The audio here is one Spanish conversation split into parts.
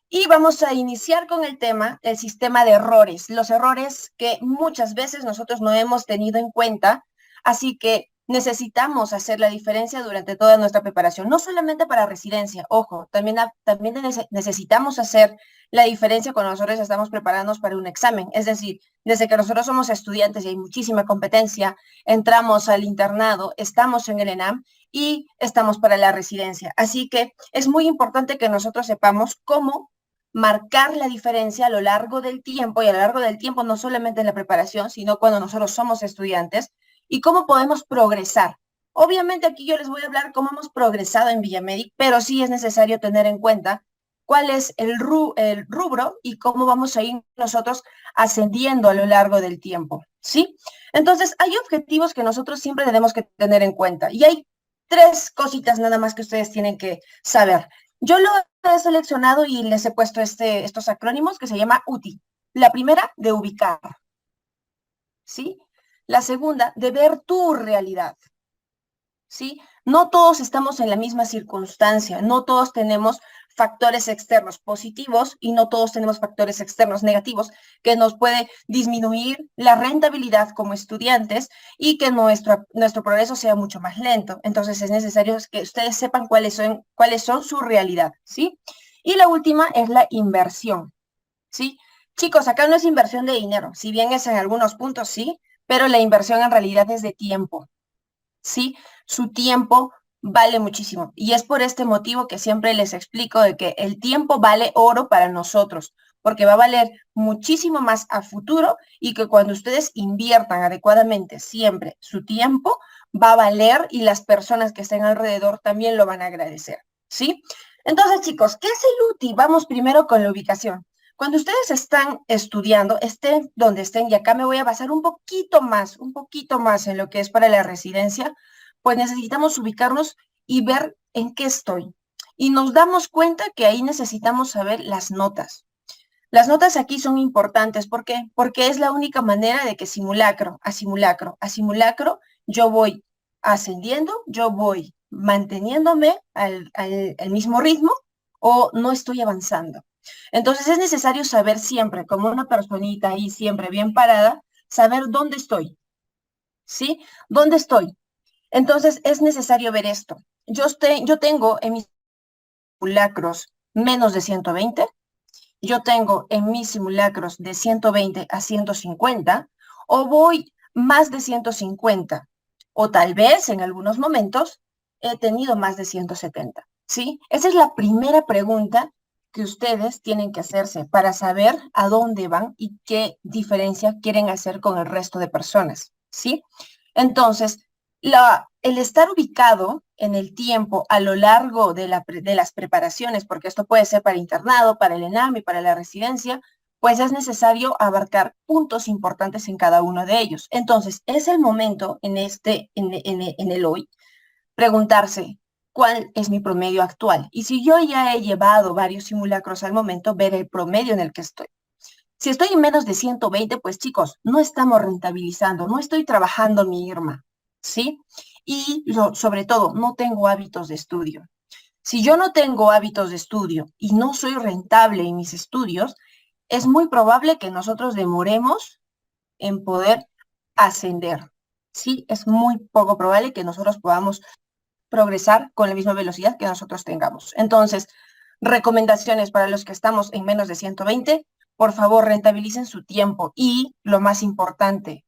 Y vamos a iniciar con el tema, el sistema de errores, los errores que muchas veces nosotros no hemos tenido en cuenta, así que necesitamos hacer la diferencia durante toda nuestra preparación, no solamente para residencia, ojo, también necesitamos hacer la diferencia cuando nosotros estamos preparándonos para un examen, es decir, desde que nosotros somos estudiantes y hay muchísima competencia, entramos al internado, estamos en el ENAM y estamos para la residencia. Así que es muy importante que nosotros sepamos cómo marcar la diferencia a lo largo del tiempo y a lo largo del tiempo no solamente en la preparación, sino cuando nosotros somos estudiantes y cómo podemos progresar. Obviamente aquí yo les voy a hablar cómo hemos progresado en Villamedic, pero sí es necesario tener en cuenta cuál es el rubro y cómo vamos a ir nosotros ascendiendo a lo largo del tiempo, ¿sí? Entonces, hay objetivos que nosotros siempre tenemos que tener en cuenta y hay tres cositas nada más que ustedes tienen que saber. Yo lo he seleccionado y les he puesto estos acrónimos que se llama UTI. La primera, de ubicar, ¿sí? La segunda, de ver tu realidad, ¿sí? No todos estamos en la misma circunstancia, no todos tenemos factores externos positivos y no todos tenemos factores externos negativos que nos puede disminuir la rentabilidad como estudiantes y que nuestro progreso sea mucho más lento. Entonces es necesario que ustedes sepan cuáles son su realidad, ¿sí? Y la última es la inversión, ¿sí? Chicos, acá no es inversión de dinero, si bien es en algunos puntos sí, pero la inversión en realidad es de tiempo. ¿Sí? Su tiempo vale muchísimo. Y es por este motivo que siempre les explico de que el tiempo vale oro para nosotros, porque va a valer muchísimo más a futuro y que cuando ustedes inviertan adecuadamente siempre su tiempo, va a valer y las personas que estén alrededor también lo van a agradecer, ¿sí? Entonces, chicos, ¿qué es el UTI? Vamos primero con la ubicación. Cuando ustedes están estudiando, estén donde estén, y acá me voy a basar un poquito más en lo que es para la residencia, pues necesitamos ubicarnos y ver en qué estoy. Y nos damos cuenta que ahí necesitamos saber las notas. Las notas aquí son importantes. ¿Por qué? Porque es la única manera de que simulacro a simulacro a simulacro yo voy ascendiendo, yo voy manteniéndome al mismo ritmo o no estoy avanzando. Entonces es necesario saber siempre, como una personita ahí siempre bien parada, saber dónde estoy, ¿sí? ¿Dónde estoy? Entonces es necesario ver esto. Yo tengo en mis simulacros menos de 120, yo tengo en mis simulacros de 120 a 150, o voy más de 150, o tal vez en algunos momentos he tenido más de 170, ¿sí? Esa es la primera pregunta que ustedes tienen que hacerse para saber a dónde van y qué diferencia quieren hacer con el resto de personas, ¿sí? Entonces, el estar ubicado en el tiempo a lo largo de las preparaciones, porque esto puede ser para internado, para el ENAM y para la residencia, pues es necesario abarcar puntos importantes en cada uno de ellos. Entonces, es el momento en el hoy, preguntarse cuál es mi promedio actual. Y si yo ya he llevado varios simulacros al momento, ver el promedio en el que estoy. Si estoy en menos de 120, pues chicos, no estamos rentabilizando, no estoy trabajando mi IRMA, ¿sí? Y sobre todo, no tengo hábitos de estudio. Si yo no tengo hábitos de estudio y no soy rentable en mis estudios, es muy probable que nosotros demoremos en poder ascender. Sí, es muy poco probable que nosotros podamos progresar con la misma velocidad que nosotros tengamos. Entonces, recomendaciones para los que estamos en menos de 120, por favor, rentabilicen su tiempo y, lo más importante,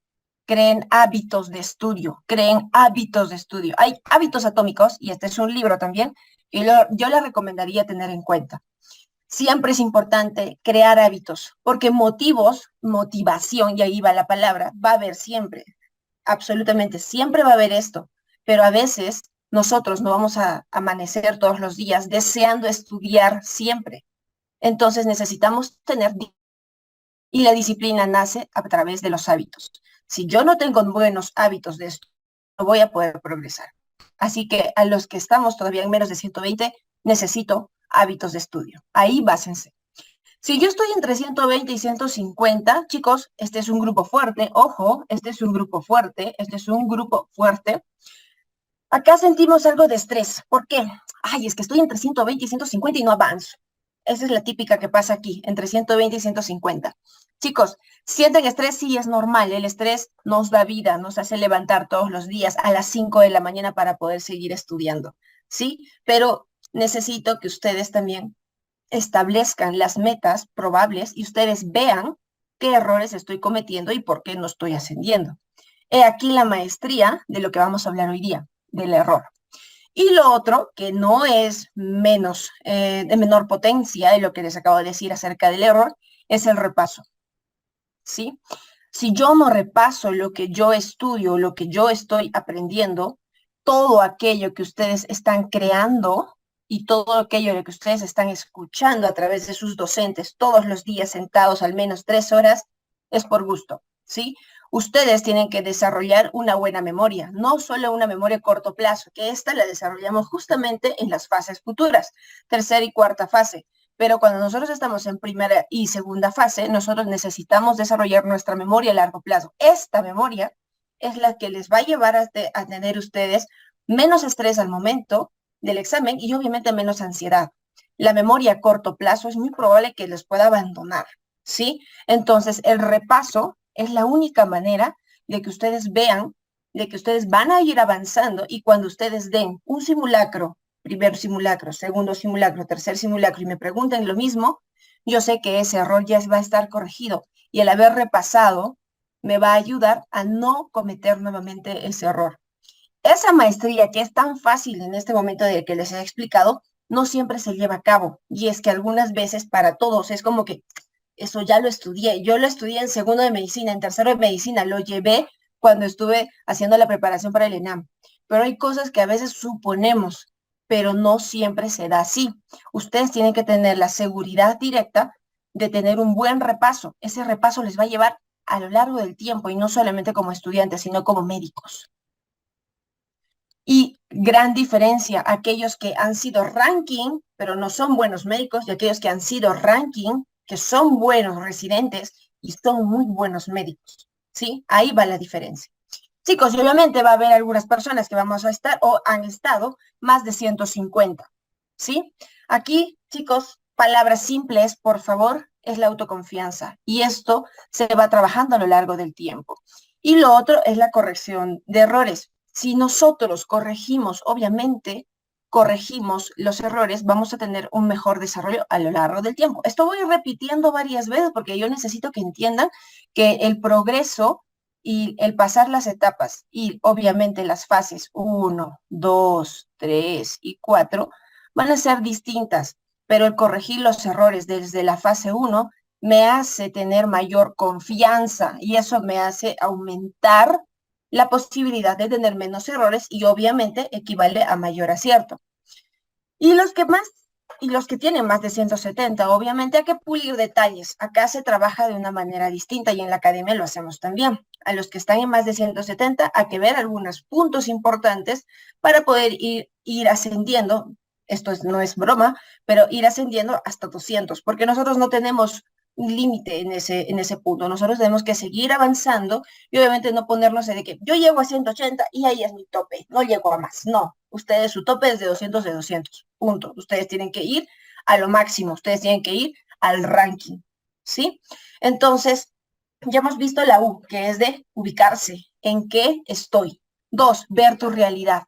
creen hábitos de estudio, creen hábitos de estudio. Hay hábitos atómicos, y este es un libro también, y yo le recomendaría tener en cuenta. Siempre es importante crear hábitos, porque motivación, y ahí va la palabra, va a haber siempre, absolutamente siempre va a haber esto, pero a veces nosotros no vamos a amanecer todos los días deseando estudiar siempre. Entonces necesitamos tener, y la disciplina nace a través de los hábitos. Si yo no tengo buenos hábitos de esto, no voy a poder progresar. Así que a los que estamos todavía en menos de 120, necesito hábitos de estudio. Ahí básense. Si yo estoy entre 120 y 150, chicos, este es un grupo fuerte, ojo, este es un grupo fuerte, este es un grupo fuerte. Acá sentimos algo de estrés. ¿Por qué? Ay, es que estoy entre 120 y 150 y no avanzo. Esa es la típica que pasa aquí, entre 120 y 150. Chicos, sienten estrés, sí es normal. El estrés nos da vida, nos hace levantar todos los días a las 5 de la mañana para poder seguir estudiando, ¿sí? Pero necesito que ustedes también establezcan las metas probables y ustedes vean qué errores estoy cometiendo y por qué no estoy ascendiendo. He aquí la maestría de lo que vamos a hablar hoy día, del error. Y lo otro, que no es menos, de menor potencia de lo que les acabo de decir acerca del error, es el repaso, ¿sí? Si yo no repaso lo que yo estudio, lo que yo estoy aprendiendo, todo aquello que ustedes están creando y todo aquello que ustedes están escuchando a través de sus docentes todos los días sentados al menos 3 horas, es por gusto, ¿sí? Ustedes tienen que desarrollar una buena memoria, no solo una memoria a corto plazo, que esta la desarrollamos justamente en las fases futuras, tercera y cuarta fase. Pero cuando nosotros estamos en primera y segunda fase, nosotros necesitamos desarrollar nuestra memoria a largo plazo. Esta memoria es la que les va a llevar a tener ustedes menos estrés al momento del examen y obviamente menos ansiedad. La memoria a corto plazo es muy probable que les pueda abandonar, ¿sí? Entonces, el repaso es la única manera de que ustedes vean, de que ustedes van a ir avanzando y cuando ustedes den un simulacro, primer simulacro, segundo simulacro, tercer simulacro, y me pregunten lo mismo, yo sé que ese error ya va a estar corregido y el haber repasado me va a ayudar a no cometer nuevamente ese error. Esa maestría que es tan fácil en este momento de que les he explicado, no siempre se lleva a cabo. Y es que algunas veces para todos es como que eso ya lo estudié. Yo lo estudié en segundo de medicina, en tercero de medicina, lo llevé cuando estuve haciendo la preparación para el ENAM. Pero hay cosas que a veces suponemos, pero no siempre se da así. Ustedes tienen que tener la seguridad directa de tener un buen repaso. Ese repaso les va a llevar a lo largo del tiempo y no solamente como estudiantes, sino como médicos. Y gran diferencia, aquellos que han sido ranking, pero no son buenos médicos, y aquellos que han sido ranking, que son buenos residentes y son muy buenos médicos, ¿sí? Ahí va la diferencia. Chicos, y obviamente va a haber algunas personas que vamos a estar o han estado más de 150, ¿sí? Aquí, chicos, palabras simples, por favor, es la autoconfianza. Y esto se va trabajando a lo largo del tiempo. Y lo otro es la corrección de errores. Si nosotros corregimos, obviamente, corregimos los errores, vamos a tener un mejor desarrollo a lo largo del tiempo. Esto voy repitiendo varias veces porque yo necesito que entiendan que el progreso y el pasar las etapas y obviamente las fases 1, 2, 3 y 4 van a ser distintas, pero el corregir los errores desde la fase 1 me hace tener mayor confianza y eso me hace aumentar la posibilidad de tener menos errores y obviamente equivale a mayor acierto. Y los que tienen más de 170, obviamente hay que pulir detalles. Acá se trabaja de una manera distinta y en la academia lo hacemos también. A los que están en más de 170 hay que ver algunos puntos importantes para poder ir ascendiendo. No es broma, pero ir ascendiendo hasta 200, porque nosotros no tenemos un límite en ese punto. Nosotros tenemos que seguir avanzando y obviamente no ponernos de que yo llego a 180 y ahí es mi tope, no llego a más. No, ustedes su tope es de 200, punto. Ustedes tienen que ir a lo máximo, ustedes tienen que ir al ranking, ¿sí? Entonces, ya hemos visto la U, que es de ubicarse, en qué estoy. 2, ver tu realidad.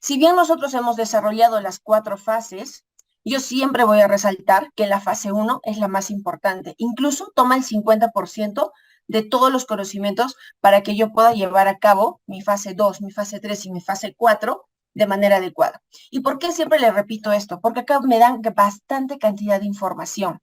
Si bien nosotros hemos desarrollado las 4 fases, yo siempre voy a resaltar que la fase 1 es la más importante. Incluso toma el 50% de todos los conocimientos para que yo pueda llevar a cabo mi fase 2, mi fase 3 y mi fase 4 de manera adecuada. ¿Y por qué siempre le repito esto? Porque acá me dan bastante cantidad de información.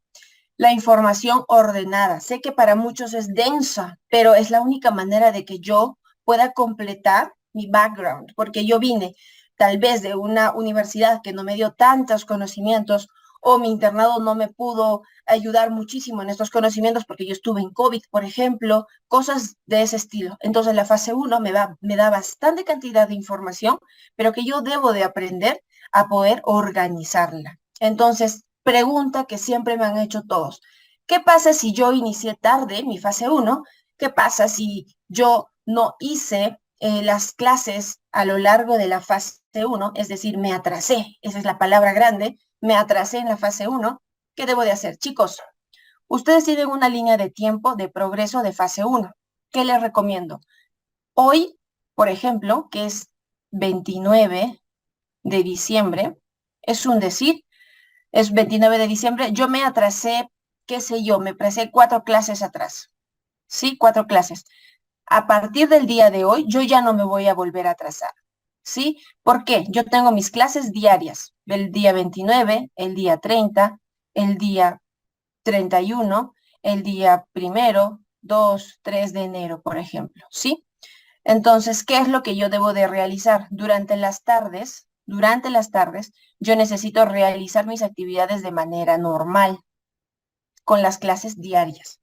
La información ordenada. Sé que para muchos es densa, pero es la única manera de que yo pueda completar mi background, porque yo vine tal vez de una universidad que no me dio tantos conocimientos o mi internado no me pudo ayudar muchísimo en estos conocimientos porque yo estuve en COVID, por ejemplo, cosas de ese estilo. Entonces la fase 1 me da bastante cantidad de información, pero que yo debo de aprender a poder organizarla. Entonces, pregunta que siempre me han hecho todos. ¿Qué pasa si yo inicié tarde mi fase 1? ¿Qué pasa si yo no hice las clases a lo largo de la fase 1? Es decir, me atrasé, esa es la palabra grande, me atrasé en la fase 1. ¿Qué debo de hacer? Chicos, ustedes tienen una línea de tiempo de progreso de fase 1. ¿Qué les recomiendo? Hoy, por ejemplo, que es 29 de diciembre, es un decir, es 29 de diciembre, yo me atrasé, qué sé yo, me atrasé 4 clases atrás, ¿sí? 4 clases. A partir del día de hoy, yo ya no me voy a volver a atrasar, ¿sí? ¿Por qué? Yo tengo mis clases diarias, el día 29, el día 30, el día 31, el día 1, 2, 3 de enero, por ejemplo, ¿sí? Entonces, ¿qué es lo que yo debo de realizar? Durante las tardes, yo necesito realizar mis actividades de manera normal, con las clases diarias.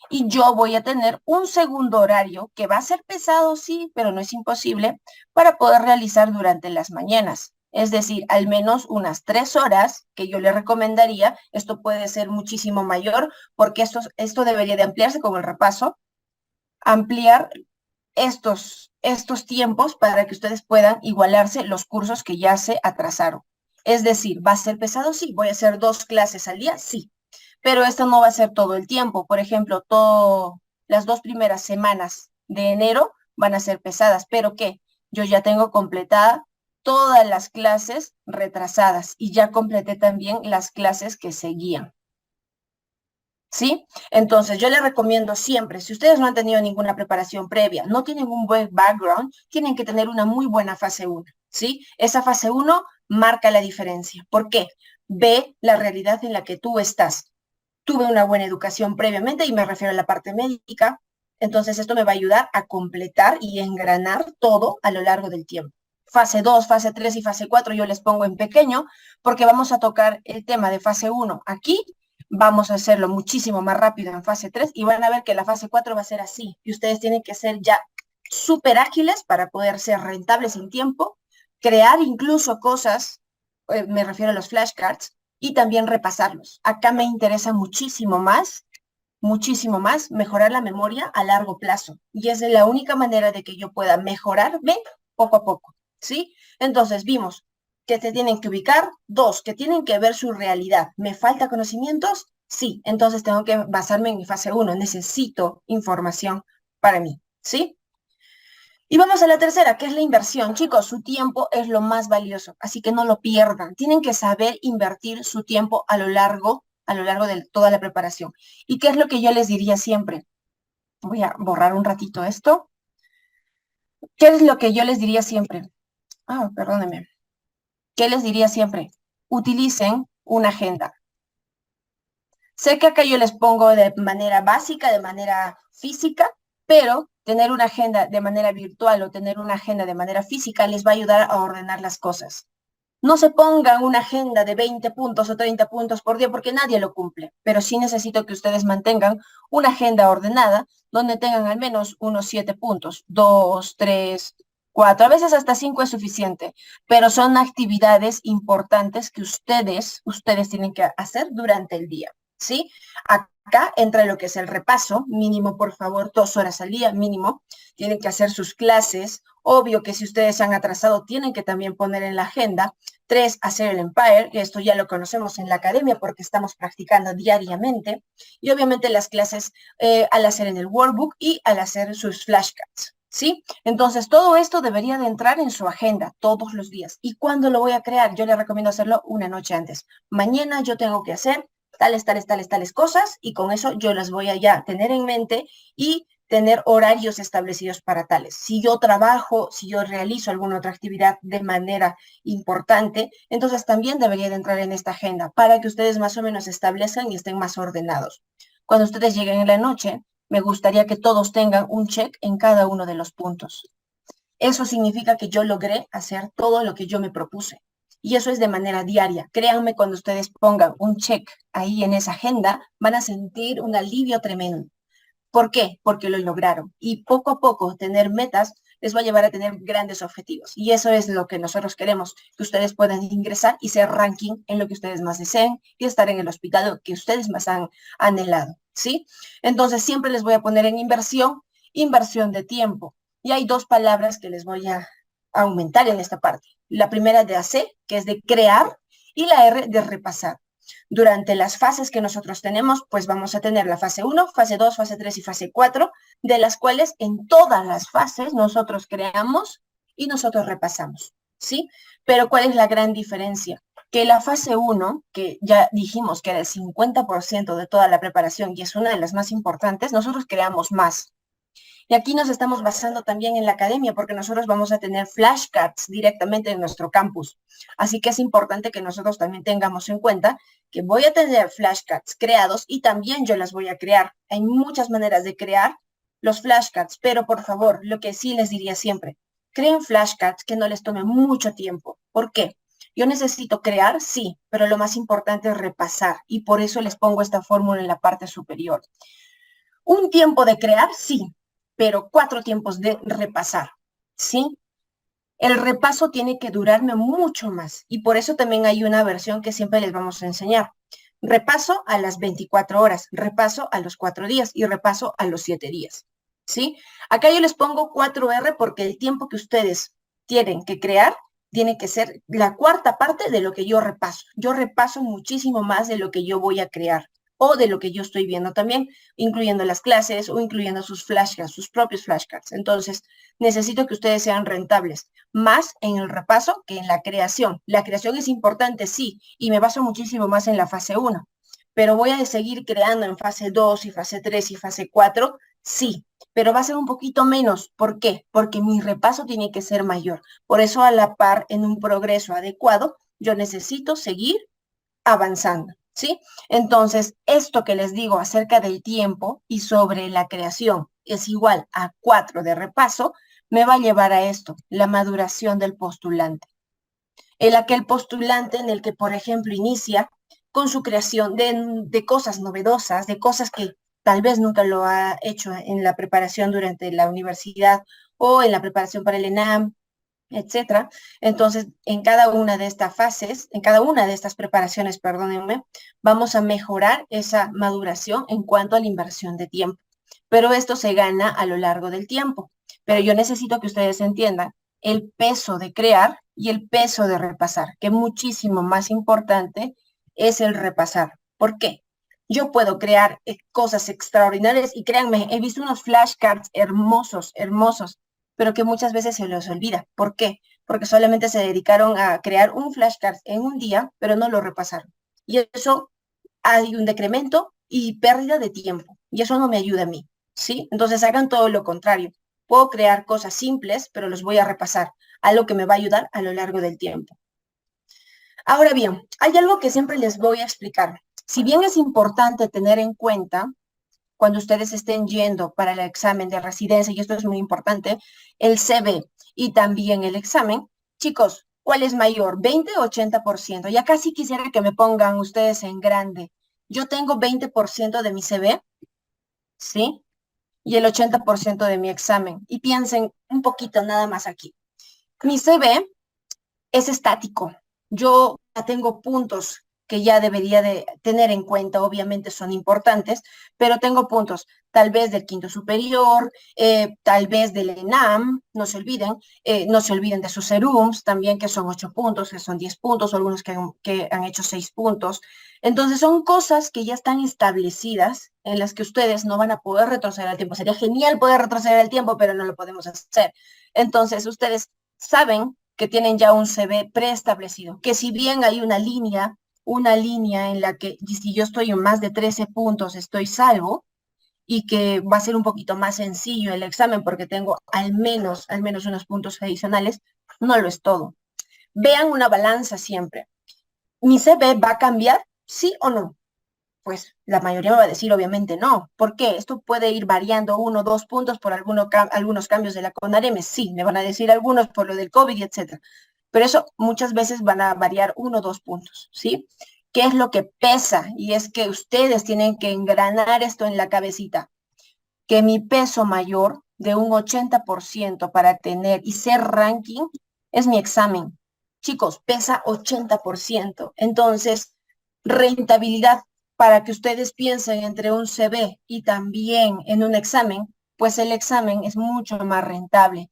Y yo voy a tener un segundo horario que va a ser pesado, sí, pero no es imposible, para poder realizar durante las mañanas. Es decir, al menos unas 3 horas que yo le recomendaría. Esto puede ser muchísimo mayor porque esto debería de ampliarse con el repaso, ampliar estos tiempos para que ustedes puedan igualarse los cursos que ya se atrasaron. Es decir, ¿va a ser pesado? Sí. ¿Voy a hacer 2 clases al día? Sí. Pero esto no va a ser todo el tiempo. Por ejemplo, las 2 primeras semanas de enero van a ser pesadas. ¿Pero qué? Yo ya tengo completada todas las clases retrasadas y ya completé también las clases que seguían. ¿Sí? Entonces, yo les recomiendo siempre, si ustedes no han tenido ninguna preparación previa, no tienen un buen background, tienen que tener una muy buena fase 1, ¿sí? Esa fase 1 marca la diferencia. ¿Por qué? Ve la realidad en la que tú estás. Tuve una buena educación previamente y me refiero a la parte médica, entonces esto me va a ayudar a completar y engranar todo a lo largo del tiempo. Fase 2, fase 3 y fase 4 yo les pongo en pequeño porque vamos a tocar el tema de fase 1 aquí. Vamos a hacerlo muchísimo más rápido en fase 3 y van a ver que la fase 4 va a ser así. Y ustedes tienen que ser ya súper ágiles para poder ser rentables en tiempo, crear incluso cosas, me refiero a los flashcards, y también repasarlos. Acá me interesa muchísimo más mejorar la memoria a largo plazo. Y es la única manera de que yo pueda mejorarme poco a poco, ¿sí? Entonces vimos que se tienen que ubicar, 2, que tienen que ver su realidad. ¿Me falta conocimientos? Sí, entonces tengo que basarme en mi fase 1. Necesito información para mí, ¿sí? Y vamos a la tercera, que es la inversión. Chicos, su tiempo es lo más valioso, así que no lo pierdan. Tienen que saber invertir su tiempo a lo largo de toda la preparación. ¿Y qué es lo que yo les diría siempre? Voy a borrar un ratito esto. ¿Qué es lo que yo les diría siempre? Perdónenme. ¿Qué les diría siempre? Utilicen una agenda. Sé que acá yo les pongo de manera básica, de manera física, pero tener una agenda de manera virtual o tener una agenda de manera física les va a ayudar a ordenar las cosas. No se pongan una agenda de 20 puntos o 30 puntos por día porque nadie lo cumple, pero sí necesito que ustedes mantengan una agenda ordenada donde tengan al menos unos 7 puntos, 2, 3, 4, a veces hasta 5 es suficiente, pero son actividades importantes que ustedes tienen que hacer durante el día, ¿sí? Acá entra lo que es el repaso, mínimo, por favor, 2 horas al día, mínimo. Tienen que hacer sus clases. Obvio que si ustedes se han atrasado, tienen que también poner en la agenda. 3, hacer el Empire, que esto ya lo conocemos en la academia porque estamos practicando diariamente. Y obviamente las clases al hacer en el workbook y al hacer sus flashcards, ¿sí? Entonces, todo esto debería de entrar en su agenda todos los días. ¿Y cuándo lo voy a crear? Yo les recomiendo hacerlo una noche antes. Mañana yo tengo que hacer tales cosas y con eso yo las voy a ya tener en mente y tener horarios establecidos para tales. Si yo trabajo, si yo realizo alguna otra actividad de manera importante, entonces también debería de entrar en esta agenda para que ustedes más o menos establezcan y estén más ordenados. Cuando ustedes lleguen en la noche, me gustaría que todos tengan un check en cada uno de los puntos. Eso significa que yo logré hacer todo lo que yo me propuse. Y eso es de manera diaria. Créanme, cuando ustedes pongan un check ahí en esa agenda, van a sentir un alivio tremendo. ¿Por qué? Porque lo lograron. Y poco a poco tener metas les va a llevar a tener grandes objetivos. Y eso es lo que nosotros queremos, que ustedes puedan ingresar y ser ranking en lo que ustedes más deseen y estar en el hospital que ustedes más han anhelado, ¿sí? Entonces siempre les voy a poner en inversión de tiempo. Y hay 2 palabras que les voy a aumentar en esta parte. La primera de hacer, que es de crear, y la R de repasar. Durante las fases que nosotros tenemos, pues vamos a tener la fase 1, fase 2, fase 3 y fase 4, de las cuales en todas las fases nosotros creamos y nosotros repasamos, ¿sí? Pero ¿cuál es la gran diferencia? Que la fase 1, que ya dijimos que era el 50% de toda la preparación y es una de las más importantes, nosotros creamos más. Y aquí nos estamos basando también en la academia porque nosotros vamos a tener flashcards directamente en nuestro campus. Así que es importante que nosotros también tengamos en cuenta que voy a tener flashcards creados y también yo las voy a crear. Hay muchas maneras de crear los flashcards, pero por favor, lo que sí les diría siempre, creen flashcards que no les tome mucho tiempo. ¿Por qué? Yo necesito crear, sí, pero lo más importante es repasar y por eso les pongo esta fórmula en la parte superior. Un tiempo de crear, sí, pero 4 tiempos de repasar, ¿sí? El repaso tiene que durarme mucho más y por eso también hay una versión que siempre les vamos a enseñar. Repaso a las 24 horas, repaso a los 4 días y repaso a los 7 días, ¿sí? Acá yo les pongo 4R porque el tiempo que ustedes tienen que crear tiene que ser la cuarta parte de lo que yo repaso. Yo repaso muchísimo más de lo que yo voy a crear o de lo que yo estoy viendo también, incluyendo las clases o incluyendo sus flashcards, sus propios flashcards. Entonces, necesito que ustedes sean rentables, más en el repaso que en la creación. La creación es importante, sí, y me baso muchísimo más en la fase 1, pero voy a seguir creando en fase 2 y fase 3 y fase 4, sí, pero va a ser un poquito menos. ¿Por qué? Porque mi repaso tiene que ser mayor. Por eso, a la par, en un progreso adecuado, yo necesito seguir avanzando, ¿sí? Entonces, esto que les digo acerca del tiempo y sobre la creación es igual a 4 de repaso, me va a llevar a esto, la maduración del postulante. El aquel postulante en el que, por ejemplo, inicia con su creación de cosas novedosas, de cosas que tal vez nunca lo ha hecho en la preparación durante la universidad o en la preparación para el ENAM, etcétera. Entonces, en cada una de estas fases, en cada una de estas preparaciones, perdónenme, vamos a mejorar esa maduración en cuanto a la inversión de tiempo. Pero esto se gana a lo largo del tiempo. Pero yo necesito que ustedes entiendan el peso de crear y el peso de repasar, que muchísimo más importante es el repasar. ¿Por qué? Yo puedo crear cosas extraordinarias y créanme, he visto unos flashcards hermosos, hermosos, pero que muchas veces se les olvida. ¿Por qué? Porque solamente se dedicaron a crear un flashcard en un día, pero no lo repasaron. Y eso hay un decremento y pérdida de tiempo. Y eso no me ayuda a mí, ¿sí? Entonces hagan todo lo contrario. Puedo crear cosas simples, pero los voy a repasar, algo que me va a ayudar a lo largo del tiempo. Ahora bien, hay algo que siempre les voy a explicar. Si bien es importante tener en cuenta cuando ustedes estén yendo para el examen de residencia, y esto es muy importante, el CV y también el examen, chicos, ¿cuál es mayor? ¿20 o 80%? Ya casi quisiera que me pongan ustedes en grande. Yo tengo 20% de mi CV, ¿sí? Y el 80% de mi examen. Y piensen un poquito nada más aquí. Mi CV es estático. Yo ya tengo puntos que ya debería de tener en cuenta, obviamente son importantes, pero tengo puntos tal vez del quinto superior, tal vez del ENAM, no se olviden de sus serums también, que son 8 puntos, que son 10 puntos, o algunos que han hecho 6 puntos. Entonces son cosas que ya están establecidas en las que ustedes no van a poder retroceder al tiempo. Sería genial poder retroceder al tiempo, pero no lo podemos hacer. Entonces ustedes saben que tienen ya un CV preestablecido, que si bien hay una línea en la que si yo estoy en más de 13 puntos estoy salvo y que va a ser un poquito más sencillo el examen porque tengo al menos unos puntos adicionales, no lo es todo. Vean una balanza siempre. ¿Mi CV va a cambiar? ¿Sí o no? Pues la mayoría me va a decir obviamente no. ¿Por qué? Esto puede ir variando 1 o 2 puntos por algunos cambios de la CONAREM. Sí, me van a decir algunos por lo del COVID, etcétera. Pero eso muchas veces van a variar 1 o 2 puntos, ¿sí? ¿Qué es lo que pesa? Y es que ustedes tienen que engranar esto en la cabecita, que mi peso mayor de un 80% para tener y ser ranking es mi examen. Chicos, pesa 80%. Entonces, rentabilidad para que ustedes piensen entre un CV y también en un examen, pues el examen es mucho más rentable.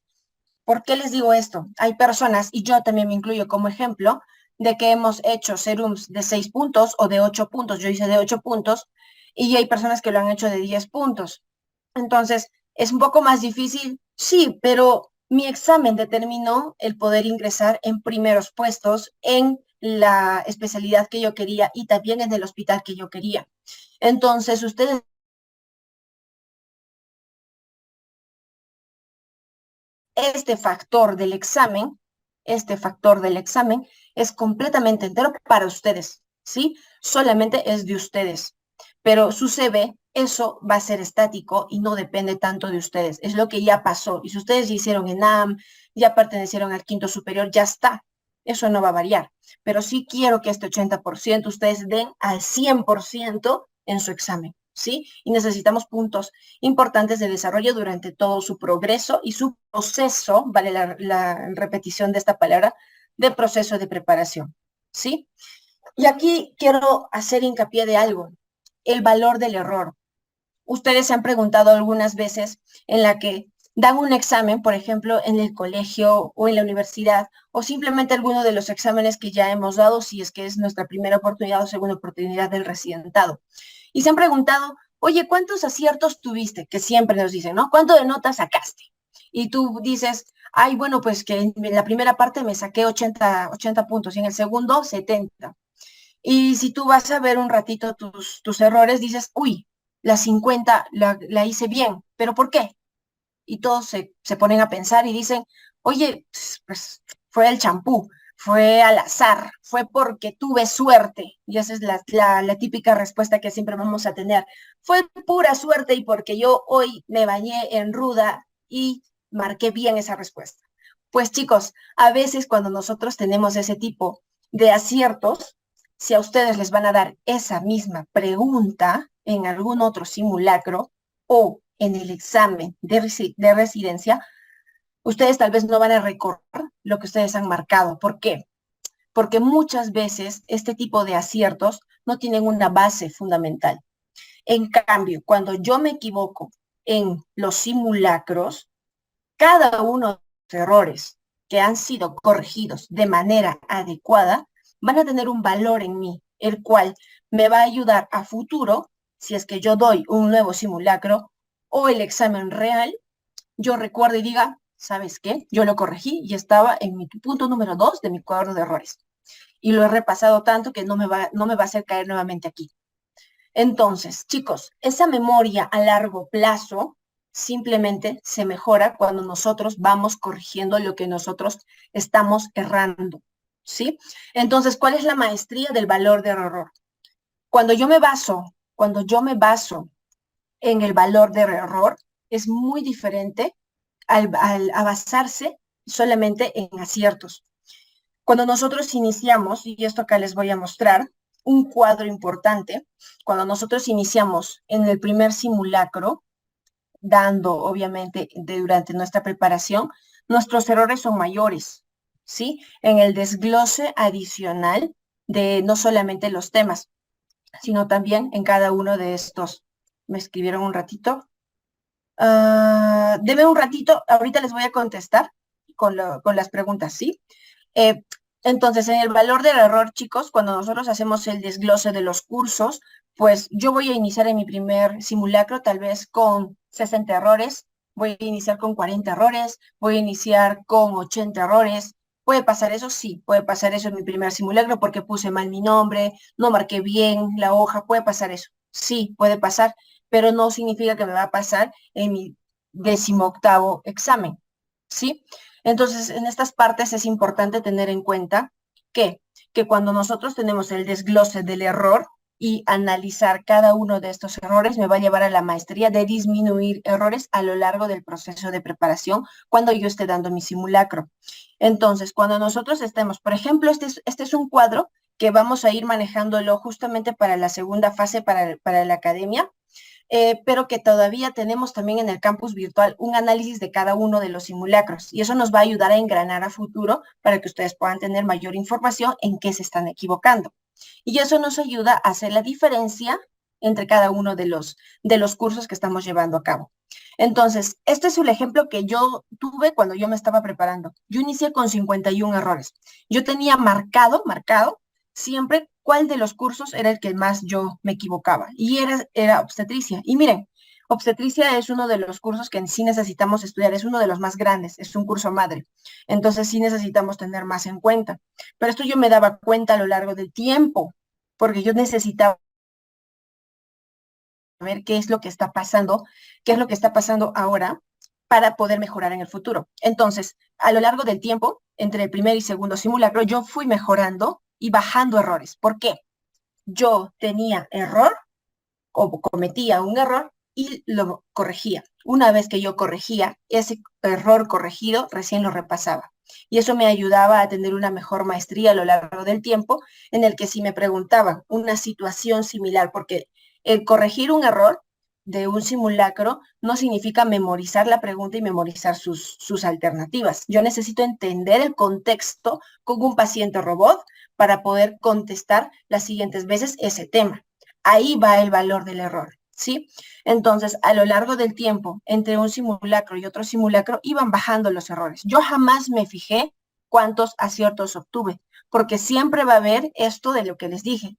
¿Por qué les digo esto? Hay personas, y yo también me incluyo como ejemplo, de que hemos hecho serums de 6 puntos o de 8 puntos. Yo hice de 8 puntos y hay personas que lo han hecho de 10 puntos. Entonces, es un poco más difícil, sí, pero mi examen determinó el poder ingresar en primeros puestos en la especialidad que yo quería y también en el hospital que yo quería. Entonces, ustedes, este factor del examen es completamente entero para ustedes, ¿sí? Solamente es de ustedes. Pero su CV, eso va a ser estático y no depende tanto de ustedes. Es lo que ya pasó. Y si ustedes ya hicieron ENAM, ya pertenecieron al quinto superior, ya está. Eso no va a variar. Pero sí quiero que este 80% ustedes den al 100% en su examen, ¿sí? Y necesitamos puntos importantes de desarrollo durante todo su progreso y su proceso, vale la repetición de esta palabra, de proceso de preparación, ¿sí? Y aquí quiero hacer hincapié de algo, el valor del error. Ustedes se han preguntado algunas veces en la que dan un examen, por ejemplo, en el colegio o en la universidad, o simplemente alguno de los exámenes que ya hemos dado, si es que es nuestra primera oportunidad o segunda oportunidad del residentado. Y se han preguntado, oye, ¿cuántos aciertos tuviste? Que siempre nos dicen, ¿no? ¿Cuánto de notas sacaste? Y tú dices, ay, bueno, pues que en la primera parte me saqué 80 puntos y en el segundo 70. Y si tú vas a ver un ratito tus errores, dices, uy, la 50 la hice bien, pero ¿por qué? Y todos se ponen a pensar y dicen, oye, pues fue el champú, fue al azar, fue porque tuve suerte. Y esa es la típica respuesta que siempre vamos a tener. Fue pura suerte y porque yo hoy me bañé en ruda y marqué bien esa respuesta. Pues chicos, a veces cuando nosotros tenemos ese tipo de aciertos, si a ustedes les van a dar esa misma pregunta en algún otro simulacro o en el examen de residencia, ustedes tal vez no van a recordar lo que ustedes han marcado. ¿Por qué? Porque muchas veces este tipo de aciertos no tienen una base fundamental. En cambio, cuando yo me equivoco en los simulacros, cada uno de los errores que han sido corregidos de manera adecuada van a tener un valor en mí, el cual me va a ayudar a futuro, si es que yo doy un nuevo simulacro o el examen real, yo recuerdo y diga, ¿sabes qué? Yo lo corregí y estaba en mi punto número 2 de mi cuadro de errores. Y lo he repasado tanto que no me va a hacer caer nuevamente aquí. Entonces, chicos, esa memoria a largo plazo simplemente se mejora cuando nosotros vamos corrigiendo lo que nosotros estamos errando, ¿sí? Entonces, ¿cuál es la maestría del valor de error? Cuando yo me baso en el valor de error, es muy diferente a basarse solamente en aciertos. Cuando nosotros iniciamos, y esto acá les voy a mostrar, un cuadro importante, cuando nosotros iniciamos en el primer simulacro, dando obviamente durante nuestra preparación, nuestros errores son mayores, ¿sí? En el desglose adicional de no solamente los temas, sino también en cada uno de estos. Me escribieron un ratito. Deme un ratito, ahorita les voy a contestar con las preguntas, ¿sí? Eh, entonces, en el valor del error, chicos, cuando nosotros hacemos el desglose de los cursos, pues yo voy a iniciar en mi primer simulacro tal vez con 60 errores, voy a iniciar con 40 errores, voy a iniciar con 80 errores. ¿Puede pasar eso? Sí, puede pasar eso en mi primer simulacro porque puse mal mi nombre, no marqué bien la hoja, puede pasar eso. Sí, puede pasar, pero no significa que me va a pasar en mi 18º examen, ¿sí? Entonces, en estas partes es importante tener en cuenta que, que cuando nosotros tenemos el desglose del error y analizar cada uno de estos errores, me va a llevar a la maestría de disminuir errores a lo largo del proceso de preparación cuando yo esté dando mi simulacro. Entonces, cuando nosotros estemos, por ejemplo, este es un cuadro que vamos a ir manejándolo justamente para la segunda fase para la academia, pero que todavía tenemos también en el campus virtual un análisis de cada uno de los simulacros y eso nos va a ayudar a engranar a futuro para que ustedes puedan tener mayor información en qué se están equivocando. Y eso nos ayuda a hacer la diferencia entre cada uno de los cursos que estamos llevando a cabo. Entonces, este es el ejemplo que yo tuve cuando yo me estaba preparando. Yo inicié con 51 errores. Yo tenía marcado siempre cuál de los cursos era el que más yo me equivocaba. Y era obstetricia. Y miren, obstetricia es uno de los cursos que sí necesitamos estudiar, es uno de los más grandes, es un curso madre. Entonces sí necesitamos tener más en cuenta. Pero esto yo me daba cuenta a lo largo del tiempo, porque yo necesitaba ver qué es lo que está pasando, qué es lo que está pasando ahora para poder mejorar en el futuro. Entonces, a lo largo del tiempo, entre el primer y segundo simulacro, yo fui mejorando y bajando errores. ¿Por qué? Yo tenía error o cometía un error y lo corregía. Una vez que yo corregía, ese error corregido recién lo repasaba. Y eso me ayudaba a tener una mejor maestría a lo largo del tiempo, en el que si me preguntaban una situación similar, porque el corregir un error de un simulacro no significa memorizar la pregunta y memorizar sus alternativas. Yo necesito entender el contexto con un paciente robot para poder contestar las siguientes veces ese tema. Ahí va el valor del error, ¿sí? Entonces, a lo largo del tiempo, entre un simulacro y otro simulacro, iban bajando los errores. Yo jamás me fijé cuántos aciertos obtuve, porque siempre va a haber esto de lo que les dije,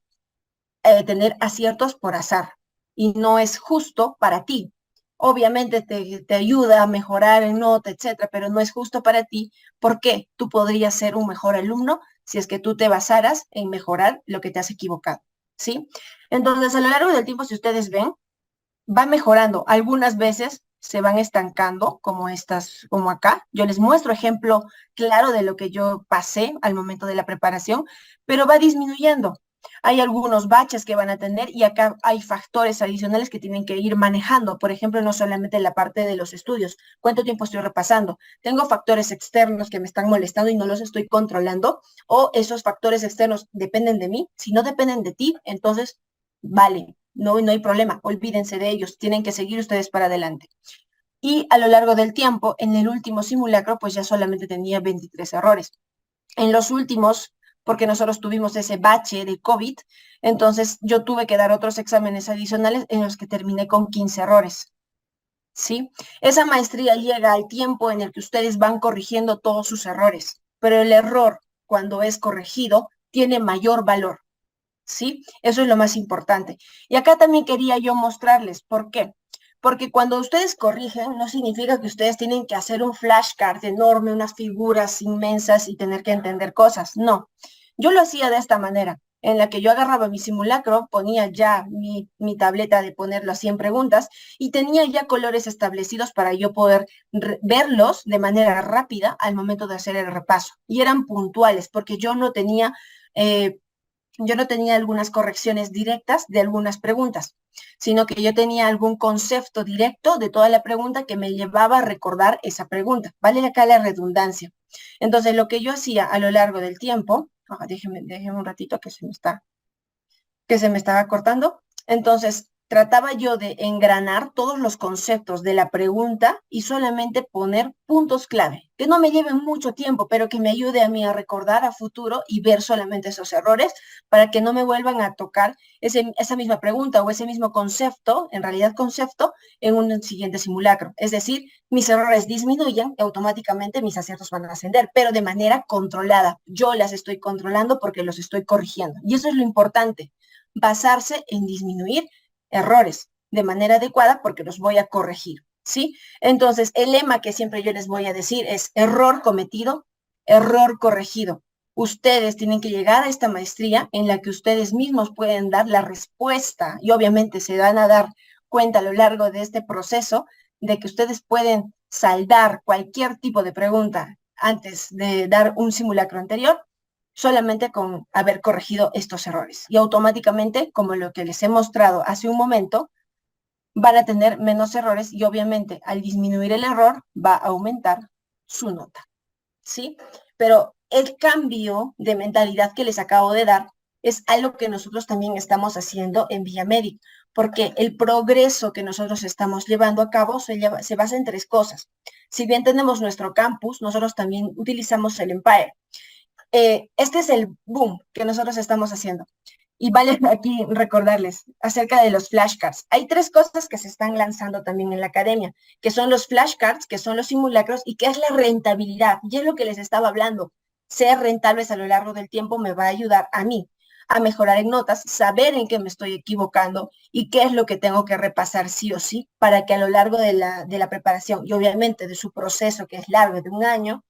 tener aciertos por azar, y no es justo para ti. Obviamente te ayuda a mejorar en nota, etcétera, pero no es justo para ti. ¿Por qué? Tú podrías ser un mejor alumno si es que tú te basaras en mejorar lo que te has equivocado, ¿sí? Entonces, a lo largo del tiempo, si ustedes ven, va mejorando. Algunas veces se van estancando, como estas, como acá. Yo les muestro ejemplo claro de lo que yo pasé al momento de la preparación, pero va disminuyendo. Hay algunos baches que van a tener y acá hay factores adicionales que tienen que ir manejando. Por ejemplo, no solamente la parte de los estudios. ¿Cuánto tiempo estoy repasando? Tengo factores externos que me están molestando y no los estoy controlando, o esos factores externos dependen de mí. Si no dependen de ti, entonces, vale, no hay problema, olvídense de ellos, tienen que seguir ustedes para adelante. Y a lo largo del tiempo, en el último simulacro, pues ya solamente tenía 23 errores. En los últimos, porque nosotros tuvimos ese bache de COVID, entonces yo tuve que dar otros exámenes adicionales en los que terminé con 15 errores. ¿Sí? Esa maestría llega al tiempo en el que ustedes van corrigiendo todos sus errores, pero el error, cuando es corregido, tiene mayor valor. ¿Sí? Eso es lo más importante. Y acá también quería yo mostrarles por qué. Porque cuando ustedes corrigen, no significa que ustedes tienen que hacer un flashcard enorme, unas figuras inmensas y tener que entender cosas. No. Yo lo hacía de esta manera, en la que yo agarraba mi simulacro, ponía ya mi tableta de poner las 100 preguntas y tenía ya colores establecidos para yo poder verlos de manera rápida al momento de hacer el repaso. Y eran puntuales, porque yo no tenía algunas correcciones directas de algunas preguntas, sino que yo tenía algún concepto directo de toda la pregunta que me llevaba a recordar esa pregunta. Vale acá la redundancia. Entonces, lo que yo hacía a lo largo del tiempo, déjenme un ratito que se me estaba cortando. Entonces, trataba yo de engranar todos los conceptos de la pregunta y solamente poner puntos clave, que no me lleven mucho tiempo, pero que me ayude a mí a recordar a futuro y ver solamente esos errores para que no me vuelvan a tocar esa misma pregunta o ese mismo concepto, en realidad concepto, en un siguiente simulacro. Es decir, mis errores disminuyen y automáticamente mis aciertos van a ascender, pero de manera controlada. Yo las estoy controlando porque los estoy corrigiendo. Y eso es lo importante, basarse en disminuir errores de manera adecuada porque los voy a corregir, ¿sí? Entonces, el lema que siempre yo les voy a decir es error cometido, error corregido. Ustedes tienen que llegar a esta maestría en la que ustedes mismos pueden dar la respuesta y obviamente se van a dar cuenta a lo largo de este proceso de que ustedes pueden saldar cualquier tipo de pregunta antes de dar un simulacro anterior solamente con haber corregido estos errores. Y automáticamente, como lo que les he mostrado hace un momento, van a tener menos errores y obviamente al disminuir el error va a aumentar su nota, ¿sí? Pero el cambio de mentalidad que les acabo de dar es algo que nosotros también estamos haciendo en Villamedic, porque el progreso que nosotros estamos llevando a cabo se basa en tres cosas. Si bien tenemos nuestro campus, nosotros también utilizamos el Empire. Este es el boom que nosotros estamos haciendo. Y vale aquí recordarles acerca de los flashcards. Hay tres cosas que se están lanzando también en la academia, que son los flashcards, que son los simulacros y que es la rentabilidad. Y es lo que les estaba hablando. Ser rentables a lo largo del tiempo me va a ayudar a mí a mejorar en notas, saber en qué me estoy equivocando y qué es lo que tengo que repasar sí o sí para que a lo largo de la preparación y obviamente de su proceso, que es largo, de un año,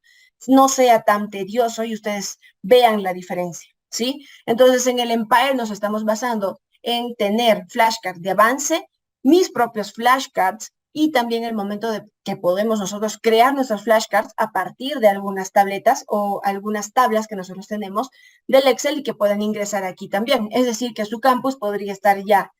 no sea tan tedioso y ustedes vean la diferencia, ¿sí? Entonces, en el Empire nos estamos basando en tener flashcards de avance, mis propios flashcards y también el momento de que podemos nosotros crear nuestros flashcards a partir de algunas tabletas o algunas tablas que nosotros tenemos del Excel y que pueden ingresar aquí también. Es decir, que su campus podría estar ya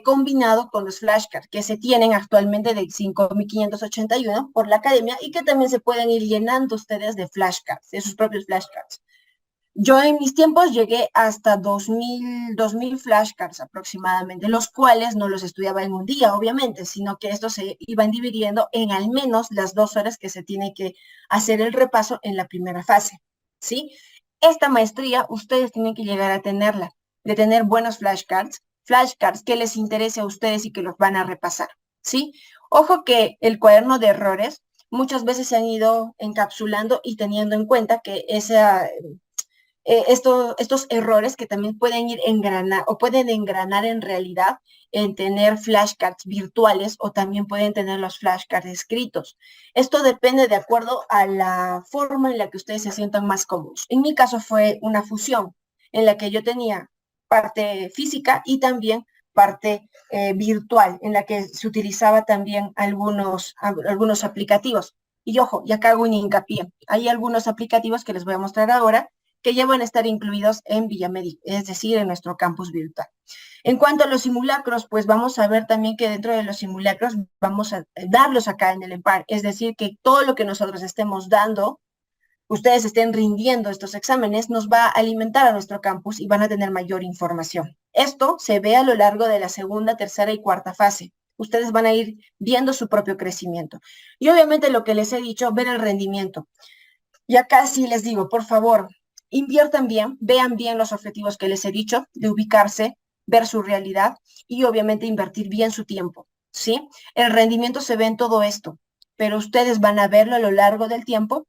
combinado con los flashcards que se tienen actualmente de 5.581 por la academia y que también se pueden ir llenando ustedes de flashcards, de sus propios flashcards. Yo en mis tiempos llegué hasta 2000 flashcards aproximadamente, los cuales no los estudiaba en un día, obviamente, sino que estos se iban dividiendo en al menos las 2 horas que se tiene que hacer el repaso en la primera fase, ¿sí? Esta maestría ustedes tienen que llegar a tenerla, de tener buenos flashcards, flashcards que les interese a ustedes y que los van a repasar, ¿sí? Ojo que el cuaderno de errores muchas veces se han ido encapsulando y teniendo en cuenta que estos errores que también pueden ir engranar o pueden engranar en realidad en tener flashcards virtuales o también pueden tener los flashcards escritos. Esto depende de acuerdo a la forma en la que ustedes se sientan más cómodos. En mi caso fue una fusión en la que yo tenía parte física y también parte virtual, en la que se utilizaba también algunos aplicativos. Y ojo, ya acá hago un hincapié. Hay algunos aplicativos que les voy a mostrar ahora que ya van a estar incluidos en Villamédico, es decir, en nuestro campus virtual. En cuanto a los simulacros, pues vamos a ver también que dentro de los simulacros vamos a darlos acá en el EMPAR, es decir, que todo lo que nosotros estemos dando, ustedes estén rindiendo estos exámenes, nos va a alimentar a nuestro campus y van a tener mayor información. Esto se ve a lo largo de la segunda, tercera y cuarta fase. Ustedes van a ir viendo su propio crecimiento. Y obviamente lo que les he dicho, ver el rendimiento. Y acá sí les digo, por favor, inviertan bien, vean bien los objetivos que les he dicho, de ubicarse, ver su realidad y obviamente invertir bien su tiempo, ¿sí? El rendimiento se ve en todo esto, pero ustedes van a verlo a lo largo del tiempo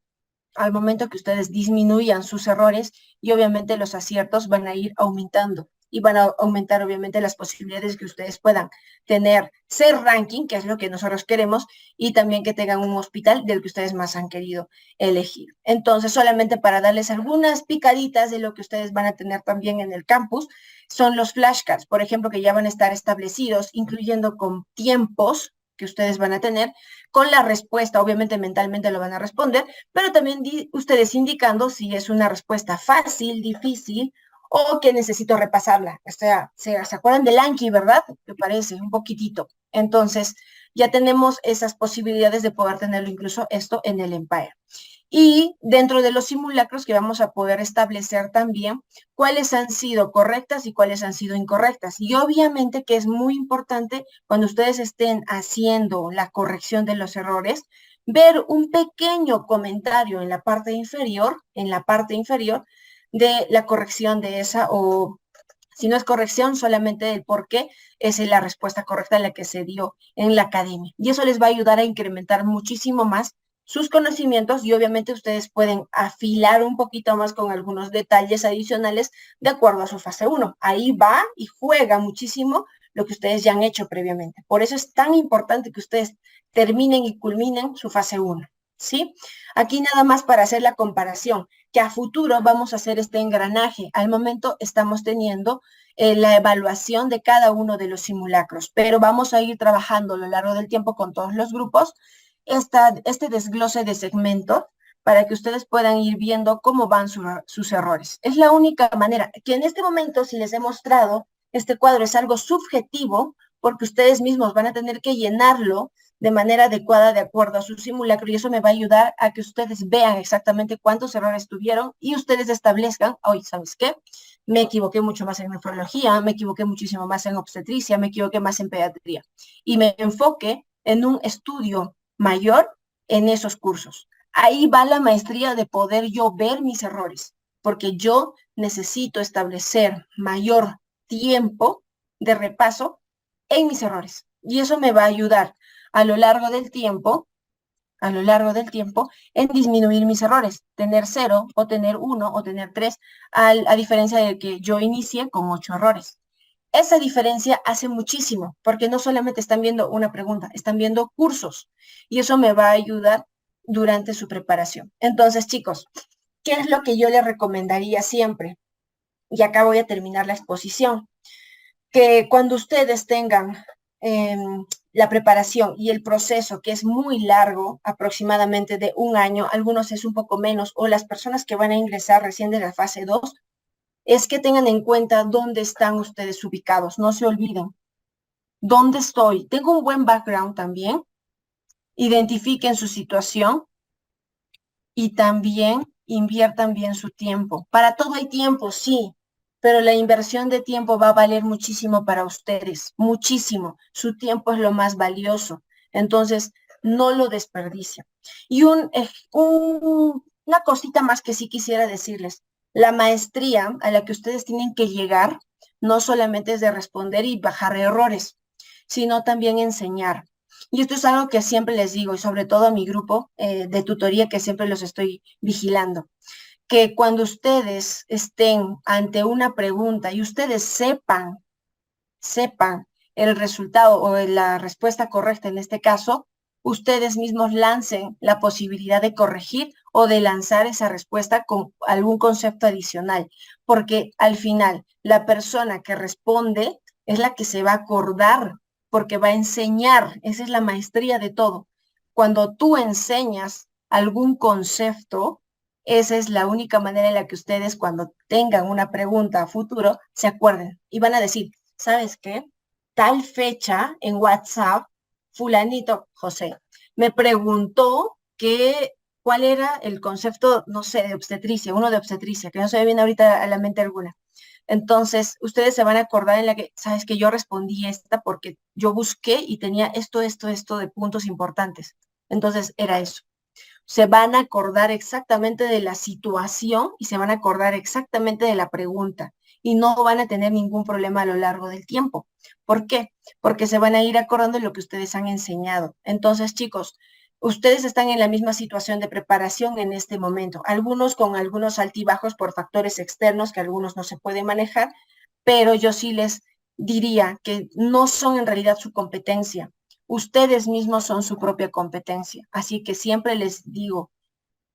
al momento que ustedes disminuyan sus errores y obviamente los aciertos van a ir aumentando y van a aumentar obviamente las posibilidades que ustedes puedan tener ser ranking, que es lo que nosotros queremos, y también que tengan un hospital del que ustedes más han querido elegir. Entonces, solamente para darles algunas picaditas de lo que ustedes van a tener también en el campus, son los flashcards, por ejemplo, que ya van a estar establecidos, incluyendo con tiempos que ustedes van a tener, con la respuesta, obviamente mentalmente lo van a responder, pero también ustedes indicando si es una respuesta fácil, difícil o que necesito repasarla. O sea, ¿se acuerdan del Anki, verdad? Me parece, un poquitito. Entonces, ya tenemos esas posibilidades de poder tenerlo incluso esto en el Empire. Y dentro de los simulacros que vamos a poder establecer también cuáles han sido correctas y cuáles han sido incorrectas. Y obviamente que es muy importante cuando ustedes estén haciendo la corrección de los errores, ver un pequeño comentario en la parte inferior de la corrección de esa o si no es corrección, solamente el por qué es la respuesta correcta a la que se dio en la academia. Y eso les va a ayudar a incrementar muchísimo más sus conocimientos y obviamente ustedes pueden afilar un poquito más con algunos detalles adicionales de acuerdo a su fase 1. Ahí va y juega muchísimo lo que ustedes ya han hecho previamente. Por eso es tan importante que ustedes terminen y culminen su fase 1. ¿Sí? Aquí nada más para hacer la comparación, que a futuro vamos a hacer este engranaje. Al momento estamos teniendo la evaluación de cada uno de los simulacros, pero vamos a ir trabajando a lo largo del tiempo con todos los grupos este desglose de segmentos para que ustedes puedan ir viendo cómo van sus errores. Es la única manera que en este momento, si les he mostrado, este cuadro es algo subjetivo, porque ustedes mismos van a tener que llenarlo de manera adecuada de acuerdo a su simulacro y eso me va a ayudar a que ustedes vean exactamente cuántos errores tuvieron y ustedes establezcan, oye, ¿sabes qué? Me equivoqué mucho más en nefrología, me equivoqué muchísimo más en obstetricia, me equivoqué más en pediatría y me enfoque en un estudio mayor en esos cursos. Ahí va la maestría de poder yo ver mis errores, porque yo necesito establecer mayor tiempo de repaso en mis errores. Y eso me va a ayudar a lo largo del tiempo, en disminuir mis errores, tener 0 o tener 1 o tener 3, a diferencia de que yo inicié con 8 errores. Esa diferencia hace muchísimo, porque no solamente están viendo una pregunta, están viendo cursos, y eso me va a ayudar durante su preparación. Entonces, chicos, ¿qué es lo que yo les recomendaría siempre? Y acá voy a terminar la exposición. Que cuando ustedes tengan eh, la preparación y el proceso, que es muy largo, aproximadamente de un año, algunos es un poco menos, o las personas que van a ingresar recién de la fase 2, es que tengan en cuenta dónde están ustedes ubicados, no se olviden. ¿Dónde estoy? Tengo un buen background también. Identifiquen su situación y también inviertan bien su tiempo. Para todo hay tiempo, sí, pero la inversión de tiempo va a valer muchísimo para ustedes, muchísimo. Su tiempo es lo más valioso, entonces no lo desperdicien. Y una cosita más que sí quisiera decirles, la maestría a la que ustedes tienen que llegar no solamente es de responder y bajar errores, sino también enseñar. Y esto es algo que siempre les digo, y sobre todo a mi grupo de tutoría que siempre los estoy vigilando, que cuando ustedes estén ante una pregunta y ustedes sepan el resultado o la respuesta correcta en este caso, ustedes mismos lancen la posibilidad de corregir o de lanzar esa respuesta con algún concepto adicional, porque al final la persona que responde es la que se va a acordar, porque va a enseñar, esa es la maestría de todo. Cuando tú enseñas algún concepto, esa es la única manera en la que ustedes cuando tengan una pregunta a futuro se acuerden y van a decir, ¿sabes qué? Tal fecha en WhatsApp, fulanito José me preguntó cuál era el concepto, no sé, de obstetricia, uno de obstetricia, que no se me viene ahorita a la mente alguna. Entonces, ustedes se van a acordar en la que, sabes que yo respondí esta porque yo busqué y tenía esto de puntos importantes. Entonces, era eso. Se van a acordar exactamente de la situación y se van a acordar exactamente de la pregunta y no van a tener ningún problema a lo largo del tiempo. ¿Por qué? Porque se van a ir acordando de lo que ustedes han enseñado. Entonces, chicos, ustedes están en la misma situación de preparación en este momento, algunos con algunos altibajos por factores externos que algunos no se pueden manejar, pero yo sí les diría que no son en realidad su competencia. Ustedes mismos son su propia competencia. Así que siempre les digo,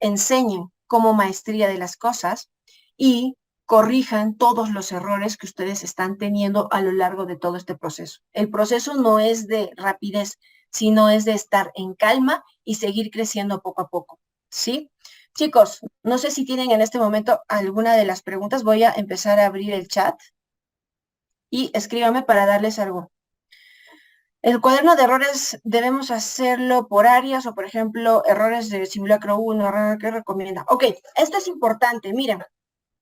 enseñen como maestría de las cosas y corrijan todos los errores que ustedes están teniendo a lo largo de todo este proceso. El proceso no es de rapidez, sino es de estar en calma y seguir creciendo poco a poco. ¿Sí? Chicos, no sé si tienen en este momento alguna de las preguntas. Voy a empezar a abrir el chat y escríbame para darles algo. El cuaderno de errores debemos hacerlo por áreas o, por ejemplo, errores de simulacro 1, error que recomienda. Ok, esto es importante, miren,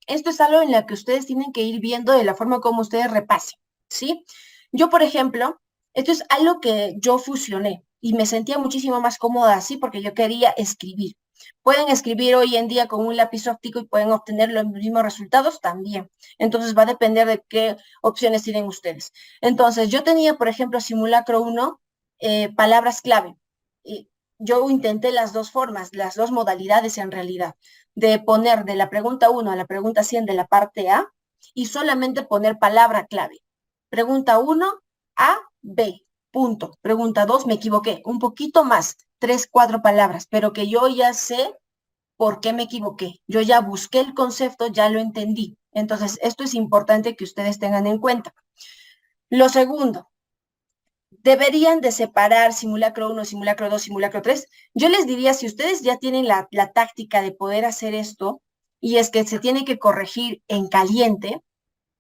esto es algo en lo que ustedes tienen que ir viendo de la forma como ustedes repasen, ¿sí? Yo, por ejemplo, esto es algo que yo fusioné y me sentía muchísimo más cómoda así porque yo quería escribir. Pueden escribir hoy en día con un lápiz óptico y pueden obtener los mismos resultados también. Entonces va a depender de qué opciones tienen ustedes. Entonces yo tenía, por ejemplo, simulacro 1, palabras clave. Y yo intenté las dos formas, las dos modalidades en realidad, de poner de la pregunta 1 a la pregunta 100 de la parte A y solamente poner palabra clave. Pregunta 1, A, B, punto. Pregunta 2, me equivoqué, un poquito más, 3, 4 palabras, pero que yo ya sé por qué me equivoqué. Yo ya busqué el concepto, ya lo entendí. Entonces, esto es importante que ustedes tengan en cuenta. Lo segundo, deberían de separar simulacro 1, simulacro 2, simulacro 3. Yo les diría, si ustedes ya tienen la táctica de poder hacer esto, y es que se tiene que corregir en caliente,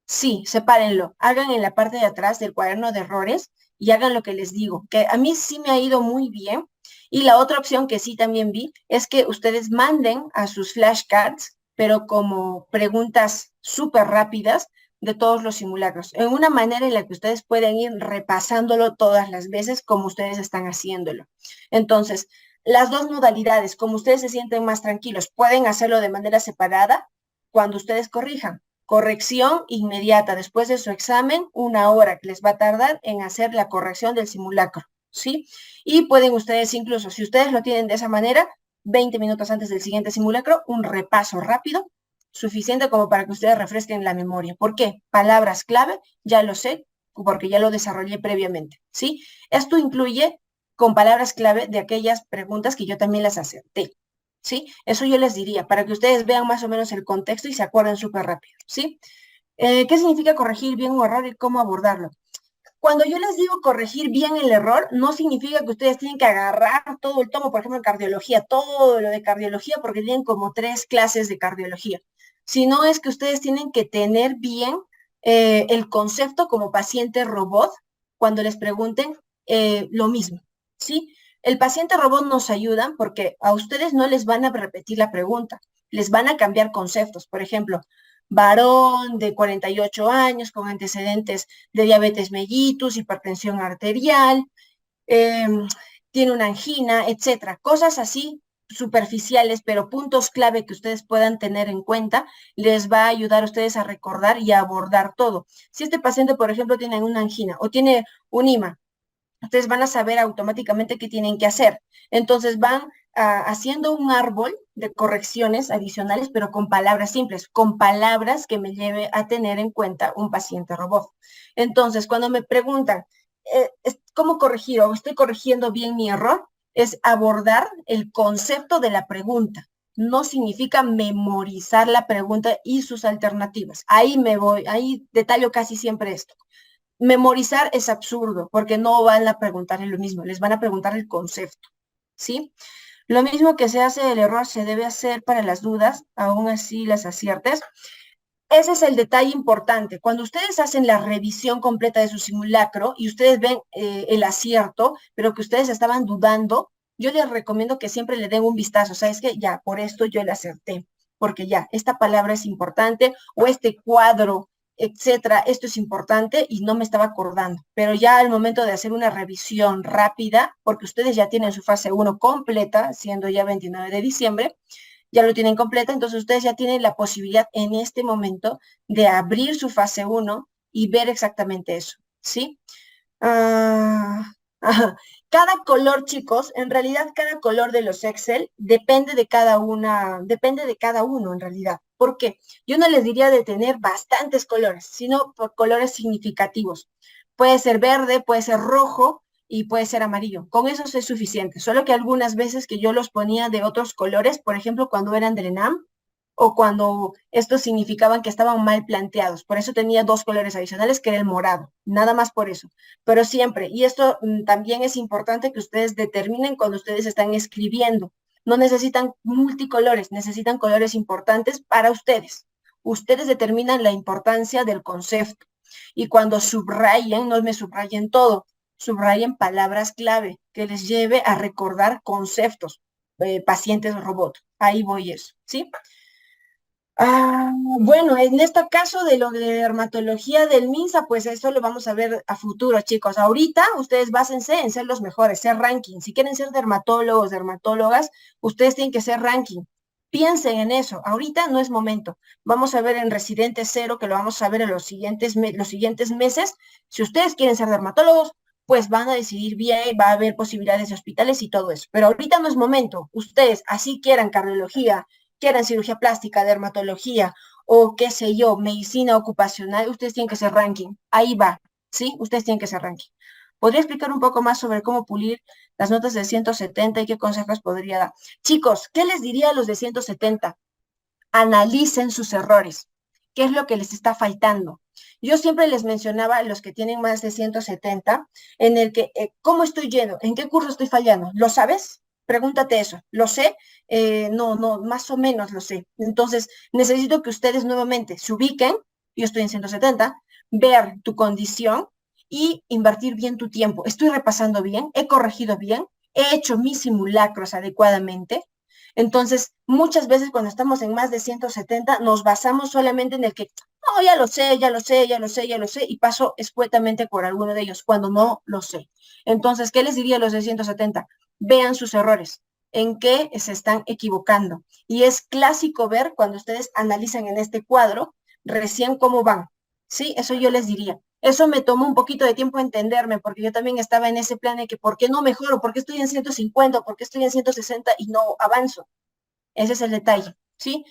sí, sepárenlo. Hagan en la parte de atrás del cuaderno de errores y hagan lo que les digo, que a mí sí me ha ido muy bien. Y la otra opción que sí también vi es que ustedes manden a sus flashcards, pero como preguntas súper rápidas de todos los simulacros, en una manera en la que ustedes pueden ir repasándolo todas las veces como ustedes están haciéndolo. Entonces, las dos modalidades, como ustedes se sienten más tranquilos, pueden hacerlo de manera separada cuando ustedes corrijan, corrección inmediata después de su examen, 1 hora que les va a tardar en hacer la corrección del simulacro, ¿sí? Y pueden ustedes incluso, si ustedes lo tienen de esa manera, 20 minutos antes del siguiente simulacro, un repaso rápido, suficiente como para que ustedes refresquen la memoria. ¿Por qué? Palabras clave, ya lo sé, porque ya lo desarrollé previamente, ¿sí? Esto incluye con palabras clave de aquellas preguntas que yo también las acerté, ¿sí? Eso yo les diría, para que ustedes vean más o menos el contexto y se acuerden súper rápido, ¿sí? ¿Qué significa corregir bien un error y cómo abordarlo? Cuando yo les digo corregir bien el error, no significa que ustedes tienen que agarrar todo el tomo, por ejemplo, en cardiología, todo lo de cardiología, porque tienen como 3 clases de cardiología, sino es que ustedes tienen que tener bien el concepto como paciente robot cuando les pregunten lo mismo, ¿sí? El paciente robot nos ayuda porque a ustedes no les van a repetir la pregunta, les van a cambiar conceptos. Por ejemplo, varón de 48 años con antecedentes de diabetes mellitus, hipertensión arterial, eh, tiene una angina, etcétera. Cosas así superficiales, pero puntos clave que ustedes puedan tener en cuenta, les va a ayudar a ustedes a recordar y a abordar todo. Si este paciente, por ejemplo, tiene una angina o tiene un IMA, ustedes van a saber automáticamente qué tienen que hacer. Entonces van haciendo un árbol de correcciones adicionales, pero con palabras simples, con palabras que me lleve a tener en cuenta un paciente robot. Entonces, cuando me preguntan, ¿cómo corregir o estoy corrigiendo bien mi error? Es abordar el concepto de la pregunta. No significa memorizar la pregunta y sus alternativas. Ahí me voy, ahí detallo casi siempre esto. Memorizar es absurdo porque no van a preguntarle lo mismo, les van a preguntar el concepto, ¿sí? Lo mismo que se hace el error se debe hacer para las dudas, aún así las aciertes. Ese es el detalle importante. Cuando ustedes hacen la revisión completa de su simulacro y ustedes ven el acierto, pero que ustedes estaban dudando, yo les recomiendo que siempre le den un vistazo. ¿Sabes qué? Ya, por esto yo le acerté, porque ya, esta palabra es importante o este cuadro, etcétera, esto es importante y no me estaba acordando. Pero ya al momento de hacer una revisión rápida, porque ustedes ya tienen su fase 1 completa, siendo ya 29 de diciembre, ya lo tienen completa, entonces ustedes ya tienen la posibilidad en este momento de abrir su fase 1 y ver exactamente eso, ¿sí? Ah, ajá. Cada color, chicos, en realidad cada color de los Excel depende de cada una, depende de cada uno en realidad. ¿Por qué? Yo no les diría de tener bastantes colores, sino por colores significativos. Puede ser verde, puede ser rojo y puede ser amarillo. Con eso es suficiente. Solo que algunas veces que yo los ponía de otros colores, por ejemplo, cuando eran del ENAM, o cuando estos significaban que estaban mal planteados. Por eso tenía 2 colores adicionales, que era el morado, nada más por eso. Pero siempre, y esto también es importante que ustedes determinen cuando ustedes están escribiendo. No necesitan multicolores, necesitan colores importantes para ustedes. Ustedes determinan la importancia del concepto. Y cuando subrayen, no me subrayen todo, subrayen palabras clave que les lleve a recordar conceptos, pacientes robot. Ahí voy eso, ¿sí? Bueno, en este caso de lo de dermatología del MINSA, pues eso lo vamos a ver a futuro, chicos. Ahorita ustedes básense en ser los mejores, ser ranking. Si quieren ser dermatólogos, dermatólogas, ustedes tienen que ser ranking. Piensen en eso. Ahorita no es momento. Vamos a ver en Residente Cero, que lo vamos a ver en los siguientes meses. Si ustedes quieren ser dermatólogos, pues van a decidir bien, va a haber posibilidades de hospitales y todo eso. Pero ahorita no es momento. Ustedes, así quieran cardiología, quieran cirugía plástica, dermatología o qué sé yo, medicina ocupacional, ustedes tienen que hacer ranking. Ahí va, ¿sí? Ustedes tienen que hacer ranking. ¿Podría explicar un poco más sobre cómo pulir las notas de 170 y qué consejos podría dar? Chicos, ¿qué les diría a los de 170? Analicen sus errores. ¿Qué es lo que les está faltando? Yo siempre les mencionaba a los que tienen más de 170, en el que, ¿cómo estoy yendo? ¿En qué curso estoy fallando? ¿Lo sabes? Pregúntate eso. ¿Lo sé? No, más o menos lo sé. Entonces, necesito que ustedes nuevamente se ubiquen, yo estoy en 170, ver tu condición y invertir bien tu tiempo. ¿Estoy repasando bien? ¿He corregido bien? ¿He hecho mis simulacros adecuadamente? Entonces, muchas veces cuando estamos en más de 170, nos basamos solamente en el que, no, ya lo sé, ya lo sé, ya lo sé, ya lo sé, y paso escuetamente por alguno de ellos, cuando no lo sé. Entonces, ¿qué les diría a los de 170? Vean sus errores, en qué se están equivocando. Y es clásico ver cuando ustedes analizan en este cuadro, recién cómo van. Sí, eso yo les diría. Eso me tomó un poquito de tiempo entenderme, porque yo también estaba en ese plan de que ¿por qué no mejoro? ¿Por qué estoy en 150? ¿Por qué estoy en 160 y no avanzo? Ese es el detalle, ¿sí?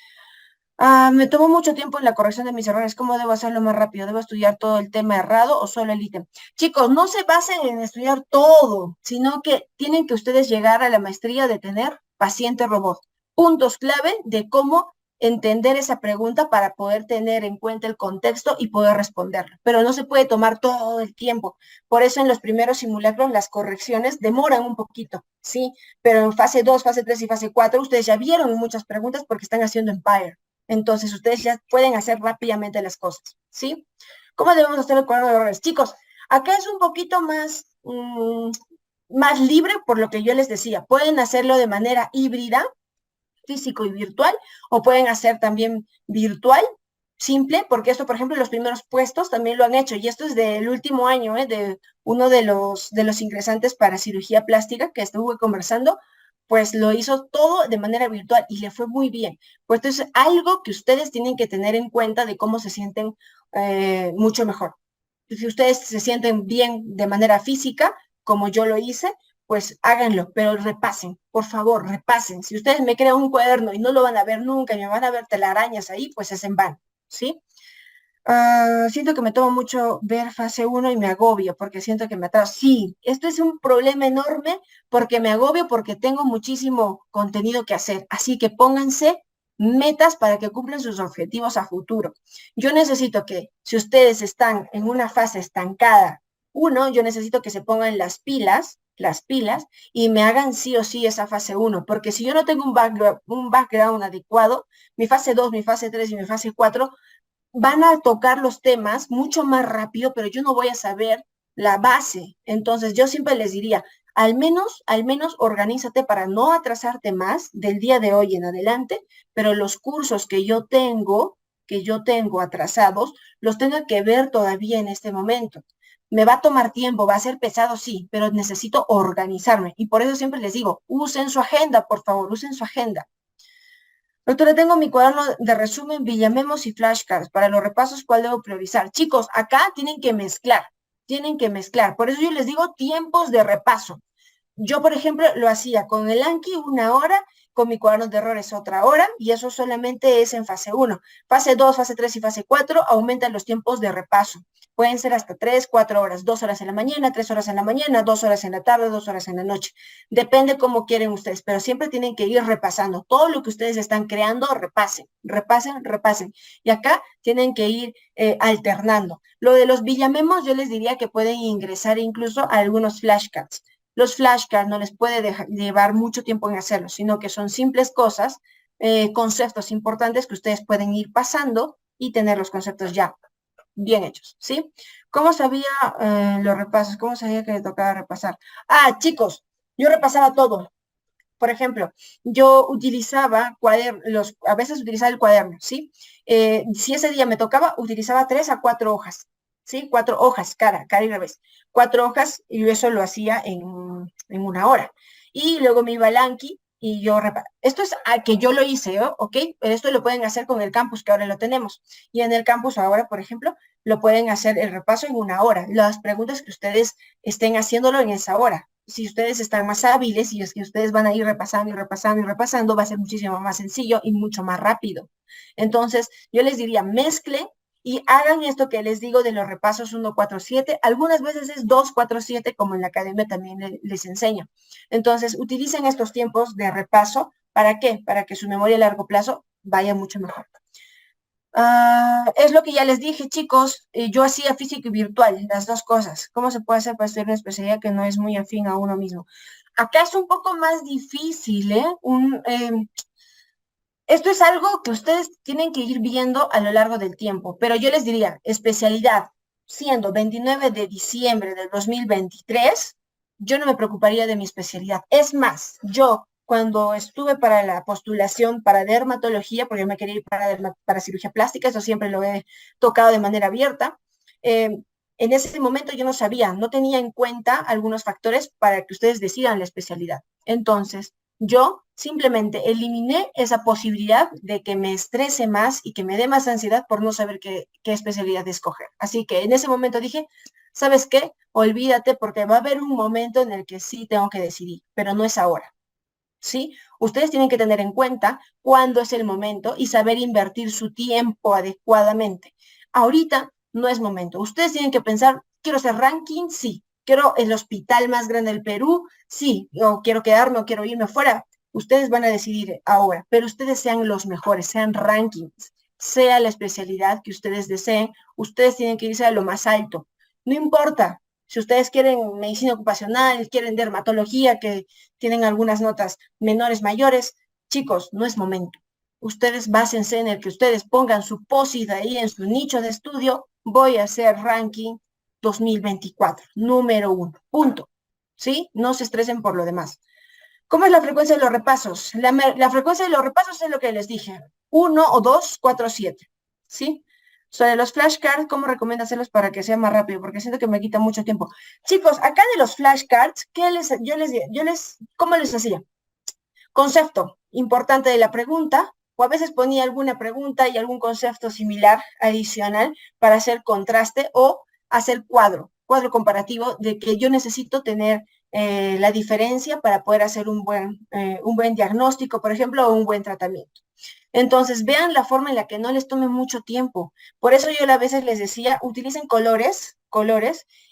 Me tomó mucho tiempo en la corrección de mis errores. ¿Cómo debo hacerlo más rápido? ¿Debo estudiar todo el tema errado o solo el ítem? Chicos, no se basen en estudiar todo, sino que tienen que ustedes llegar a la maestría de tener paciente robot. Puntos clave de cómo entender esa pregunta para poder tener en cuenta el contexto y poder responderlo. Pero no se puede tomar todo el tiempo. Por eso en los primeros simulacros las correcciones demoran un poquito, ¿sí? Pero en fase 2, fase 3 y fase 4 ustedes ya vieron muchas preguntas porque están haciendo Empire. Entonces, ustedes ya pueden hacer rápidamente las cosas, ¿sí? ¿Cómo debemos hacer el cuaderno de errores? Chicos, acá es un poquito más libre por lo que yo les decía. Pueden hacerlo de manera híbrida, físico y virtual, o pueden hacer también virtual, simple, porque esto, por ejemplo, los primeros puestos también lo han hecho, y esto es del último año, de uno de los ingresantes para cirugía plástica que estuve conversando, pues lo hizo todo de manera virtual y le fue muy bien. Pues esto es algo que ustedes tienen que tener en cuenta de cómo se sienten mucho mejor. Si ustedes se sienten bien de manera física, como yo lo hice, pues háganlo, pero repasen, por favor, repasen. Si ustedes me crean un cuaderno y no lo van a ver nunca y me van a ver telarañas ahí, pues es en vano, ¿sí? Siento que me toma mucho ver fase uno y me agobio porque siento que me atraso. Sí, esto es un problema enorme porque me agobio porque tengo muchísimo contenido que hacer. Así que pónganse metas para que cumplan sus objetivos a futuro. Yo necesito que si ustedes están en una fase estancada, uno, yo necesito que se pongan las pilas y me hagan sí o sí esa fase uno, porque si yo no tengo un background adecuado, mi fase 2, mi fase 3 y mi fase 4 van a tocar los temas mucho más rápido, pero yo no voy a saber la base. Entonces, yo siempre les diría, al menos organízate para no atrasarte más del día de hoy en adelante, pero los cursos que yo tengo atrasados, los tengo que ver todavía en este momento. Me va a tomar tiempo, va a ser pesado, sí, pero necesito organizarme. Y por eso siempre les digo, usen su agenda, por favor, usen su agenda. Doctora, tengo mi cuaderno de resumen, villamemos y flashcards. Para los repasos, ¿cuál debo priorizar? Chicos, acá tienen que mezclar, tienen que mezclar. Por eso yo les digo tiempos de repaso. Yo, por ejemplo, lo hacía con el Anki 1 hora, con mi cuaderno de errores 1 hora, y eso solamente es en fase 1. Fase 2, fase 3 y fase 4 aumentan los tiempos de repaso. Pueden ser hasta 3, 4 horas, 2 horas en la mañana, 3 horas en la mañana, 2 horas en la tarde, 2 horas en la noche. Depende cómo quieren ustedes, pero siempre tienen que ir repasando. Todo lo que ustedes están creando, repasen, repasen, repasen. Y acá tienen que ir alternando. Lo de los villamemos, yo les diría que pueden ingresar incluso a algunos flashcards. Los flashcards no les puede llevar mucho tiempo en hacerlo, sino que son simples cosas, conceptos importantes que ustedes pueden ir pasando y tener los conceptos ya bien hechos, ¿sí? ¿Cómo sabía los repasos? ¿Cómo sabía que le tocaba repasar? Chicos, yo repasaba todo. Por ejemplo, yo utilizaba a veces utilizaba el cuaderno, ¿sí? Si ese día me tocaba, utilizaba 3 a 4 hojas, ¿sí? 4 hojas, cara y revés. 4 hojas, y eso lo hacía en 1 hora. Y luego me iba al Anki y yo esto es a que yo lo hice, ¿ok? Pero esto lo pueden hacer con el campus que ahora lo tenemos. Y en el campus ahora, por ejemplo, lo pueden hacer el repaso en 1 hora. Las preguntas que ustedes estén haciéndolo en esa hora. Si ustedes están más hábiles y es que ustedes van a ir repasando y repasando y repasando, va a ser muchísimo más sencillo y mucho más rápido. Entonces, yo les diría, mezclen y hagan esto que les digo de los repasos 1-4-7. Algunas veces es 2-4-7, como en la academia también les enseño. Entonces, utilicen estos tiempos de repaso. ¿Para qué? Para que su memoria a largo plazo vaya mucho mejor. Es lo que ya les dije, chicos. Yo hacía físico y virtual, las dos cosas. ¿Cómo se puede hacer para estudiar una especialidad que no es muy afín a uno mismo? Acá es un poco más difícil, ¿eh? Esto es algo que ustedes tienen que ir viendo a lo largo del tiempo, pero yo les diría, especialidad, siendo 29 de diciembre del 2023, yo no me preocuparía de mi especialidad. Es más, yo cuando estuve para la postulación para dermatología, porque yo me quería ir para cirugía plástica, eso siempre lo he tocado de manera abierta, eh, en ese momento yo no sabía, no tenía en cuenta algunos factores para que ustedes decidan la especialidad. Entonces, Yo simplemente eliminé esa posibilidad de que me estrese más y que me dé más ansiedad por no saber qué especialidad escoger. Así que en ese momento dije, ¿sabes qué? Olvídate porque va a haber un momento en el que sí tengo que decidir, pero no es ahora. ¿Sí? Ustedes tienen que tener en cuenta cuándo es el momento y saber invertir su tiempo adecuadamente. Ahorita no es momento. Ustedes tienen que pensar, quiero hacer ranking, sí. Quiero el hospital más grande del Perú, sí. O quiero quedarme o quiero irme afuera. Ustedes van a decidir ahora, pero ustedes sean los mejores, sean rankings, sea la especialidad que ustedes deseen, ustedes tienen que irse a lo más alto. No importa, si ustedes quieren medicina ocupacional, quieren dermatología, que tienen algunas notas menores, mayores, chicos, no es momento. Ustedes básense en el que ustedes pongan su POSIT ahí en su nicho de estudio, voy a hacer ranking 2024, número 1, punto. ¿Sí? No se estresen por lo demás. ¿Cómo es la frecuencia de los repasos? La frecuencia de los repasos es lo que les dije, 1 o 2, 4, 7, ¿sí? Sobre los flashcards, ¿cómo recomiendo hacerlos para que sea más rápido? Porque siento que me quita mucho tiempo. Chicos, acá de los flashcards, ¿cómo les hacía? Concepto importante de la pregunta, o a veces ponía alguna pregunta y algún concepto similar adicional para hacer contraste o hacer cuadro comparativo de que yo necesito tener la diferencia para poder hacer un buen diagnóstico, por ejemplo, o un buen tratamiento. Entonces, vean la forma en la que no les tome mucho tiempo. Por eso yo a veces les decía, utilicen colores,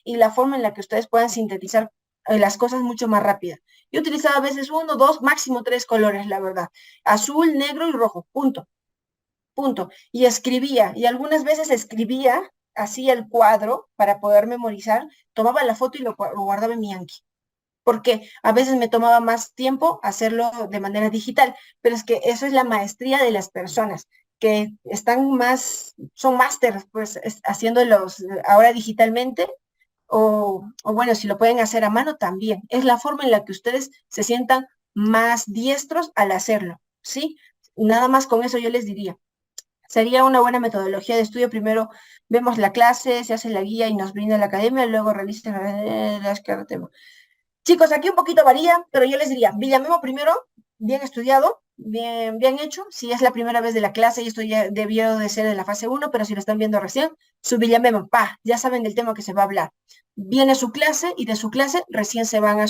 y la forma en la que ustedes puedan sintetizar las cosas mucho más rápida. Yo utilizaba a veces 1, 2, máximo 3 colores, la verdad. Azul, negro y rojo, punto, punto. Y escribía, y algunas veces escribía, hacía el cuadro para poder memorizar, tomaba la foto y lo guardaba en mi Anki porque a veces me tomaba más tiempo hacerlo de manera digital, pero es que eso es la maestría de las personas que están son másteres, pues haciéndolos ahora digitalmente, o bueno, si lo pueden hacer a mano también. Es la forma en la que ustedes se sientan más diestros al hacerlo, ¿sí? Nada más con eso yo les diría. Sería una buena metodología de estudio. Primero vemos la clase, se hace la guía y nos brinda la academia, luego realizan las cartas. Chicos, aquí un poquito varía, pero yo les diría, Villamemo primero, bien estudiado, bien hecho. Si es la primera vez de la clase y esto ya debió de ser de la fase 1, pero si lo están viendo recién, su Villamemo, ya saben del tema que se va a hablar. Viene su clase y de su clase recién se van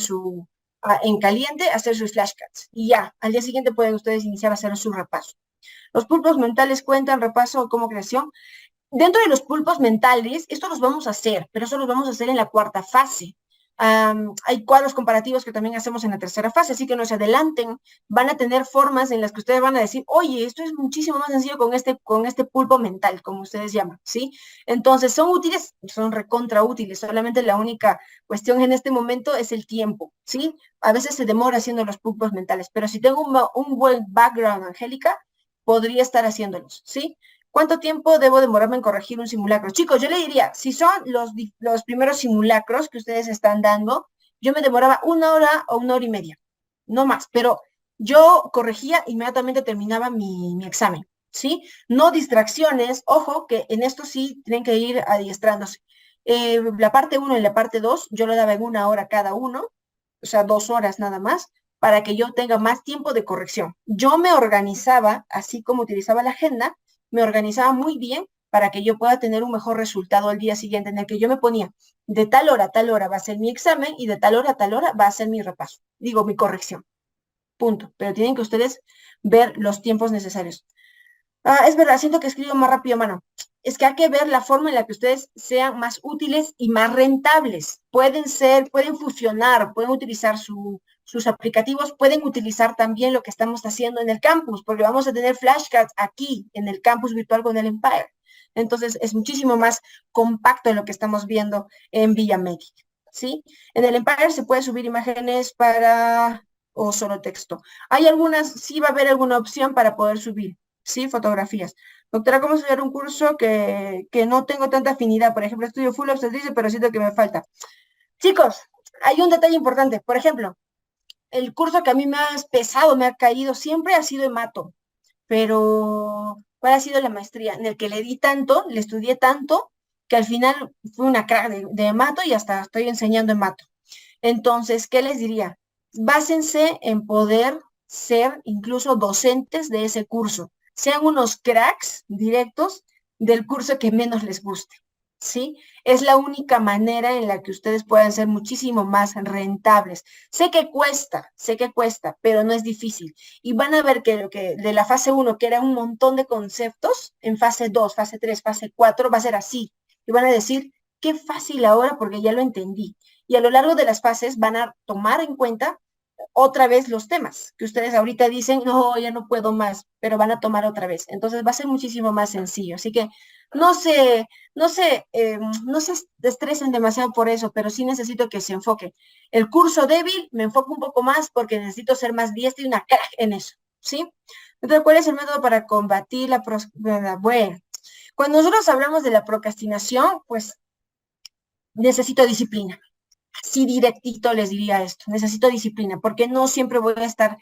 en caliente a hacer sus flashcards. Y ya, al día siguiente pueden ustedes iniciar a hacer su repaso. Los pulpos mentales cuentan repaso como creación. Dentro de los pulpos mentales, esto los vamos a hacer, pero eso los vamos a hacer en la cuarta fase. Hay cuadros comparativos que también hacemos en la tercera fase, así que no se adelanten. Van a tener formas en las que ustedes van a decir, oye, esto es muchísimo más sencillo con este pulpo mental, como ustedes llaman, ¿sí? Entonces, ¿son útiles? Son recontra útiles. Solamente la única cuestión en este momento es el tiempo, ¿sí? A veces se demora haciendo los pulpos mentales, pero si tengo un buen background, Angélica, podría estar haciéndolos, ¿sí? ¿Cuánto tiempo debo demorarme en corregir un simulacro? Chicos, yo le diría, si son los primeros simulacros que ustedes están dando, yo me demoraba 1 hora o 1 hora y media, no más, pero yo corregía inmediatamente terminaba mi examen, ¿sí? No distracciones, ojo, que en esto sí tienen que ir adiestrándose. La parte 1 y la parte 2, yo lo daba en 1 hora cada uno, o sea, 2 horas nada más, para que yo tenga más tiempo de corrección. Yo me organizaba, así como utilizaba la agenda, me organizaba muy bien para que yo pueda tener un mejor resultado al día siguiente, en el que yo me ponía de tal hora a tal hora va a ser mi examen y de tal hora a tal hora va a ser mi repaso, digo, mi corrección, punto. Pero tienen que ustedes ver los tiempos necesarios. Es verdad, siento que escribo más rápido, mano. Es que hay que ver la forma en la que ustedes sean más útiles y más rentables. Pueden fusionar, pueden utilizar sus aplicativos, pueden utilizar también lo que estamos haciendo en el campus, porque vamos a tener flashcards aquí en el campus virtual con el Empire. Entonces, es muchísimo más compacto lo que estamos viendo en Villa Medic, ¿sí? En el Empire se puede subir imágenes o solo texto. Sí va a haber alguna opción para poder subir, sí, fotografías. Doctora, ¿cómo estudiar un curso que no tengo tanta afinidad? Por ejemplo, estudio full obstetricia, pero siento que me falta. Chicos, hay un detalle importante. Por ejemplo, el curso que a mí más pesado me ha caído siempre ha sido hemato, pero ¿cuál ha sido la maestría? En el que le di tanto, le estudié tanto, que al final fue una crack de hemato y hasta estoy enseñando hemato. Entonces, ¿qué les diría? Básense en poder ser incluso docentes de ese curso. Sean unos cracks directos del curso que menos les guste, ¿sí? Es la única manera en la que ustedes puedan ser muchísimo más rentables. Sé que cuesta, pero no es difícil. Y van a ver que lo que de la fase 1, que era un montón de conceptos, en fase 2, fase 3, fase 4, va a ser así. Y van a decir, qué fácil ahora porque ya lo entendí. Y a lo largo de las fases van a tomar en cuenta otra vez los temas que ustedes ahorita dicen, no, ya no puedo más, pero van a tomar otra vez. Entonces va a ser muchísimo más sencillo. Así que no se estresen demasiado por eso, pero sí necesito que se enfoquen. El curso débil me enfoco un poco más porque necesito ser más diestra y una crack en eso, ¿sí? Entonces, ¿cuál es el método para combatir la procrastinación? Bueno, cuando nosotros hablamos de la procrastinación, pues necesito disciplina. Así directito les diría esto, necesito disciplina, porque no siempre voy a estar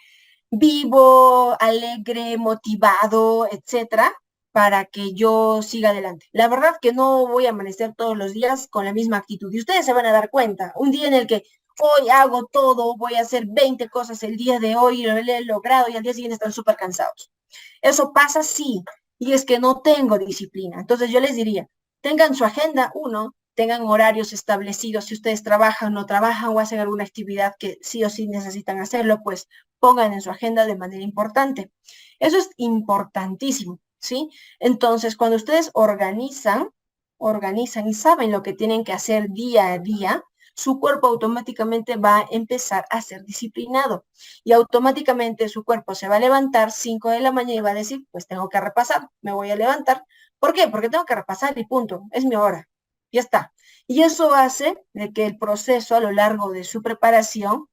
vivo, alegre, motivado, etcétera, para que yo siga adelante. La verdad que no voy a amanecer todos los días con la misma actitud y ustedes se van a dar cuenta, un día en el que hoy hago todo, voy a hacer 20 cosas el día de hoy, lo he logrado y al día siguiente están súper cansados. Eso pasa sí, y es que no tengo disciplina. Entonces yo les diría, tengan su agenda, uno, tengan horarios establecidos, si ustedes trabajan, no trabajan o hacen alguna actividad que sí o sí necesitan hacerlo, pues pongan en su agenda de manera importante. Eso es importantísimo, ¿sí? Entonces, cuando ustedes organizan y saben lo que tienen que hacer día a día, su cuerpo automáticamente va a empezar a ser disciplinado y automáticamente su cuerpo se va a levantar 5 de la mañana y va a decir, pues tengo que repasar, me voy a levantar. ¿Por qué? Porque tengo que repasar y punto, es mi hora, ya está. Y eso hace de que el proceso a lo largo de su preparación,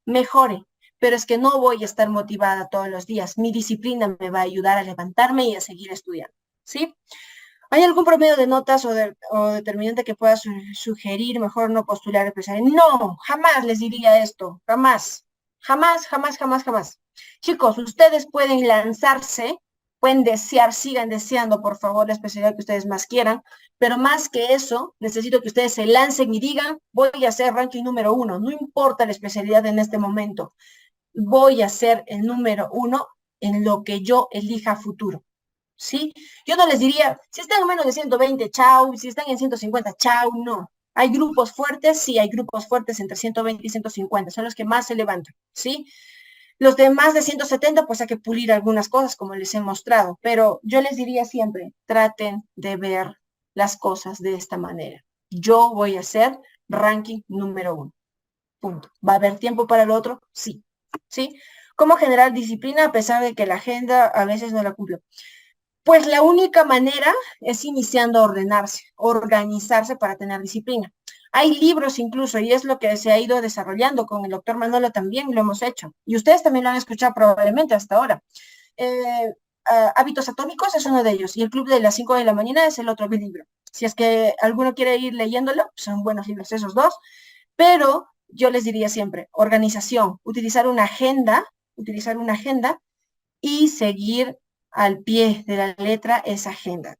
mejore. Pero es que no voy a estar motivada todos los días. Mi disciplina me va a ayudar a levantarme y a seguir estudiando, ¿sí? ¿Hay algún promedio de notas o determinante que pueda sugerir mejor no postular empresario? No, jamás les diría esto, jamás, jamás, jamás, jamás, jamás. Chicos, ustedes pueden lanzarse, pueden desear, sigan deseando, por favor, la especialidad que ustedes más quieran, pero más que eso, necesito que ustedes se lancen y digan, voy a ser ranking número 1, no importa la especialidad en este momento, voy a ser el número 1 en lo que yo elija futuro. ¿Sí? Yo no les diría, si están en menos de 120, chao, si están en 150, chao, no. Hay grupos fuertes, sí, hay grupos fuertes entre 120 y 150, son los que más se levantan, ¿sí? Los de más de 170, pues hay que pulir algunas cosas, como les he mostrado, pero yo les diría siempre, traten de ver las cosas de esta manera. Yo voy a ser ranking número 1, punto. ¿Va a haber tiempo para el otro? Sí, ¿sí? ¿Cómo generar disciplina a pesar de que la agenda a veces no la cumple? Pues la única manera es iniciando a ordenarse, organizarse para tener disciplina. Hay libros incluso, y es lo que se ha ido desarrollando con el doctor Manolo también, lo hemos hecho. Y ustedes también lo han escuchado probablemente hasta ahora. Hábitos atómicos es uno de ellos, y el Club de las 5 de la mañana es el otro libro. Si es que alguno quiere ir leyéndolo, son buenos libros esos dos, pero yo les diría siempre, organización, utilizar una agenda y seguir al pie de la letra esa agenda.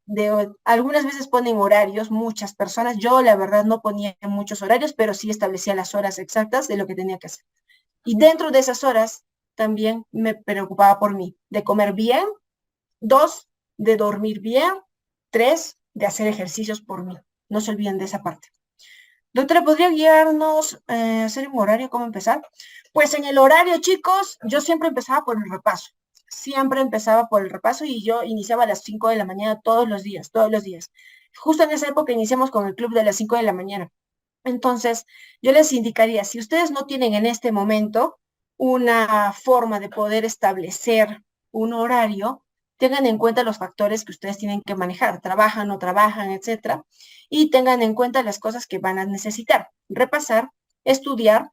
Algunas veces ponen horarios, muchas personas, yo la verdad no ponía muchos horarios, pero sí establecía las horas exactas de lo que tenía que hacer. Y dentro de esas horas también me preocupaba por mí, de comer bien, 2, de dormir bien, 3, de hacer ejercicios por mí. No se olviden de esa parte. Doctora, ¿podría guiarnos a hacer un horario? ¿Cómo empezar? Pues en el horario, chicos, yo siempre empezaba por el repaso. Siempre empezaba por el repaso y yo iniciaba a las 5 de la mañana todos los días, todos los días. Justo en esa época iniciamos con el club de las 5 de la mañana. Entonces, yo les indicaría, si ustedes no tienen en este momento una forma de poder establecer un horario, tengan en cuenta los factores que ustedes tienen que manejar, trabajan, no trabajan, etcétera, y tengan en cuenta las cosas que van a necesitar, repasar, estudiar.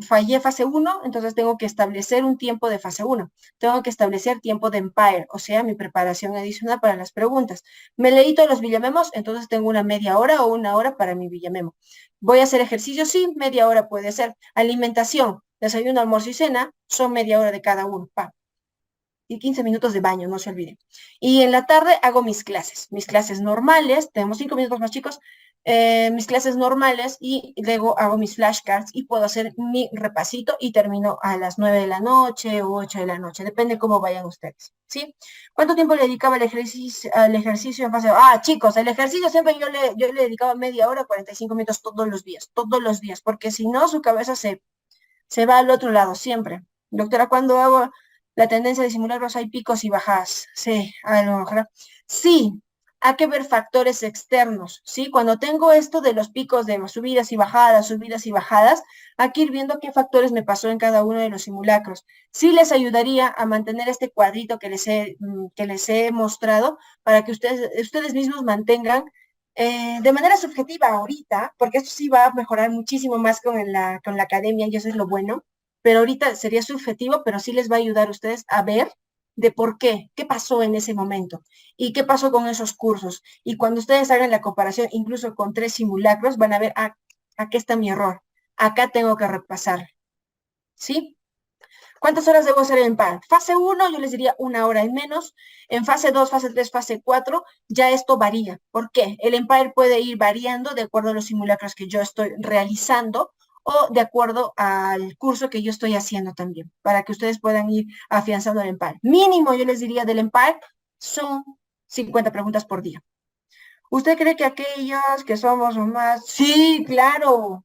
Fallé fase 1, entonces tengo que establecer un tiempo de fase 1. Tengo que establecer tiempo de Empire, o sea, mi preparación adicional para las preguntas. Me leí todos los villamemos, entonces tengo una media hora o una hora para mi villamemo. ¿Voy a hacer ejercicio? Sí, media hora puede ser. Alimentación, desayuno, almuerzo y cena, son media hora de cada uno. Y 15 minutos de baño, no se olviden. Y en la tarde hago mis clases normales, tenemos 5 minutos más chicos, mis clases normales y luego hago mis flashcards y puedo hacer mi repasito y termino a las 9 de la noche o 8 de la noche, depende cómo vayan ustedes, ¿sí? ¿Cuánto tiempo le dedicaba al ejercicio en fase? Ah, chicos, el ejercicio siempre yo le dedicaba media hora, 45 minutos todos los días, porque si no, su cabeza se va al otro lado, siempre. Doctora, cuando hago la tendencia de simulacros hay picos y bajadas. Sí, a lo mejor. Sí, hay que ver factores externos, ¿sí? Cuando tengo esto de los picos de subidas y bajadas, hay que ir viendo qué factores me pasó en cada uno de los simulacros. Sí les ayudaría a mantener este cuadrito que les he mostrado para que ustedes mismos mantengan de manera subjetiva ahorita, porque esto sí va a mejorar muchísimo más con la academia y eso es lo bueno, pero ahorita sería subjetivo, pero sí les va a ayudar a ustedes a ver de por qué pasó en ese momento y qué pasó con esos cursos. Y cuando ustedes hagan la comparación, incluso con 3 simulacros, van a ver, acá está mi error, acá tengo que repasar, ¿sí? ¿Cuántas horas debo hacer en PAR? Fase 1, yo les diría 1 hora y menos. En fase 2, fase 3, fase 4, ya esto varía. ¿Por qué? El Empire puede ir variando de acuerdo a los simulacros que yo estoy realizando o de acuerdo al curso que yo estoy haciendo también, para que ustedes puedan ir afianzando el Empire. Mínimo, yo les diría, del Empire son 50 preguntas por día. ¿Usted cree que aquellos que somos más? Sí, claro.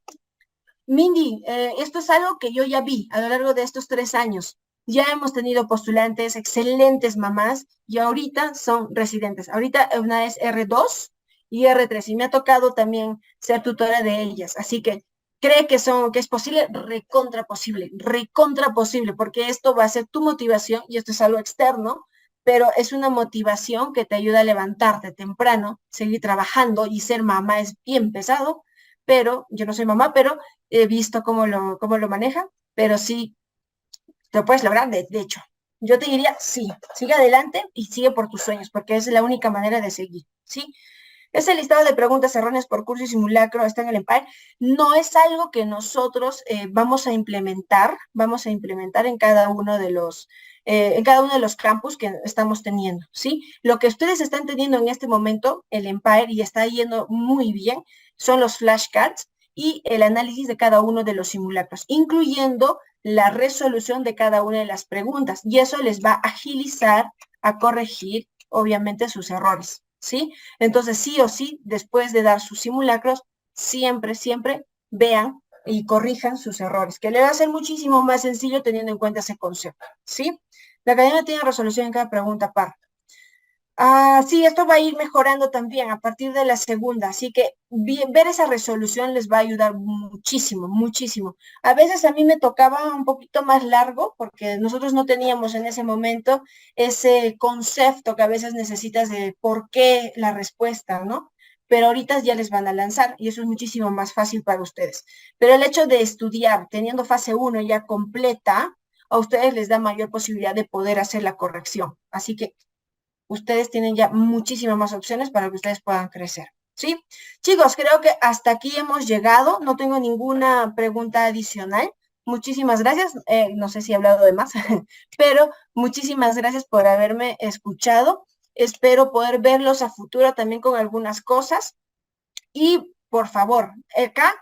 Mindy, esto es algo que yo ya vi a lo largo de estos 3 años. Ya hemos tenido postulantes, excelentes mamás, y ahorita son residentes. Ahorita una es R2 y R3, y me ha tocado también ser tutora de ellas. Así que cree que es posible, recontra posible, porque esto va a ser tu motivación, y esto es algo externo, pero es una motivación que te ayuda a levantarte temprano, seguir trabajando, y ser mamá es bien pesado, pero yo no soy mamá, pero he visto cómo lo maneja, pero sí, lo puedes lograr, de hecho. Yo te diría, sí, sigue adelante y sigue por tus sueños, porque es la única manera de seguir, ¿sí? Ese listado de preguntas erróneas por curso y simulacro está en el Empire. No es algo que nosotros vamos a implementar en cada uno de los campus que estamos teniendo, ¿sí? Lo que ustedes están teniendo en este momento, el Empire, y está yendo muy bien, son los flashcards y el análisis de cada uno de los simulacros, incluyendo la resolución de cada una de las preguntas. Y eso les va a agilizar a corregir, obviamente, sus errores, ¿sí? Entonces, sí o sí, después de dar sus simulacros, siempre, siempre vean y corrijan sus errores, que le va a ser muchísimo más sencillo teniendo en cuenta ese concepto, ¿sí? La academia tiene resolución en cada pregunta par. Sí, esto va a ir mejorando también a partir de la segunda, así que ver esa resolución les va a ayudar muchísimo, muchísimo. A veces a mí me tocaba un poquito más largo porque nosotros no teníamos en ese momento ese concepto que a veces necesitas de por qué la respuesta, ¿no? Pero ahorita ya les van a lanzar y eso es muchísimo más fácil para ustedes. Pero el hecho de estudiar teniendo fase 1 ya completa, a ustedes les da mayor posibilidad de poder hacer la corrección. Así que ustedes tienen ya muchísimas más opciones para que ustedes puedan crecer, ¿sí? Chicos, creo que hasta aquí hemos llegado. No tengo ninguna pregunta adicional. Muchísimas gracias. No sé si he hablado de más, pero muchísimas gracias por haberme escuchado. Espero poder verlos a futuro también con algunas cosas. Y, por favor, acá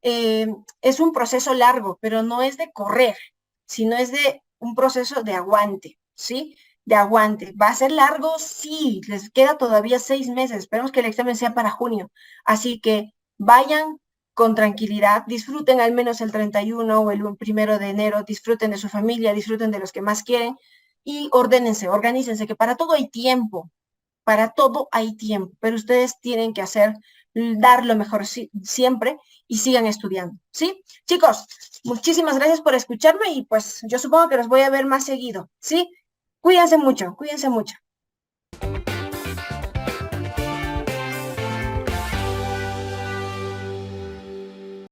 es un proceso largo, pero no es de correr, sino es de un proceso de aguante, ¿sí? De aguante. ¿Va a ser largo? Sí, les queda todavía 6 meses. Esperemos que el examen sea para junio. Así que vayan con tranquilidad, disfruten al menos el 31 o el 1 de enero, disfruten de su familia, disfruten de los que más quieren y organícense, que para todo hay tiempo, pero ustedes tienen que dar lo mejor siempre y sigan estudiando, ¿sí? Chicos, muchísimas gracias por escucharme y pues yo supongo que los voy a ver más seguido, ¿sí? Cuídense mucho, cuídense mucho.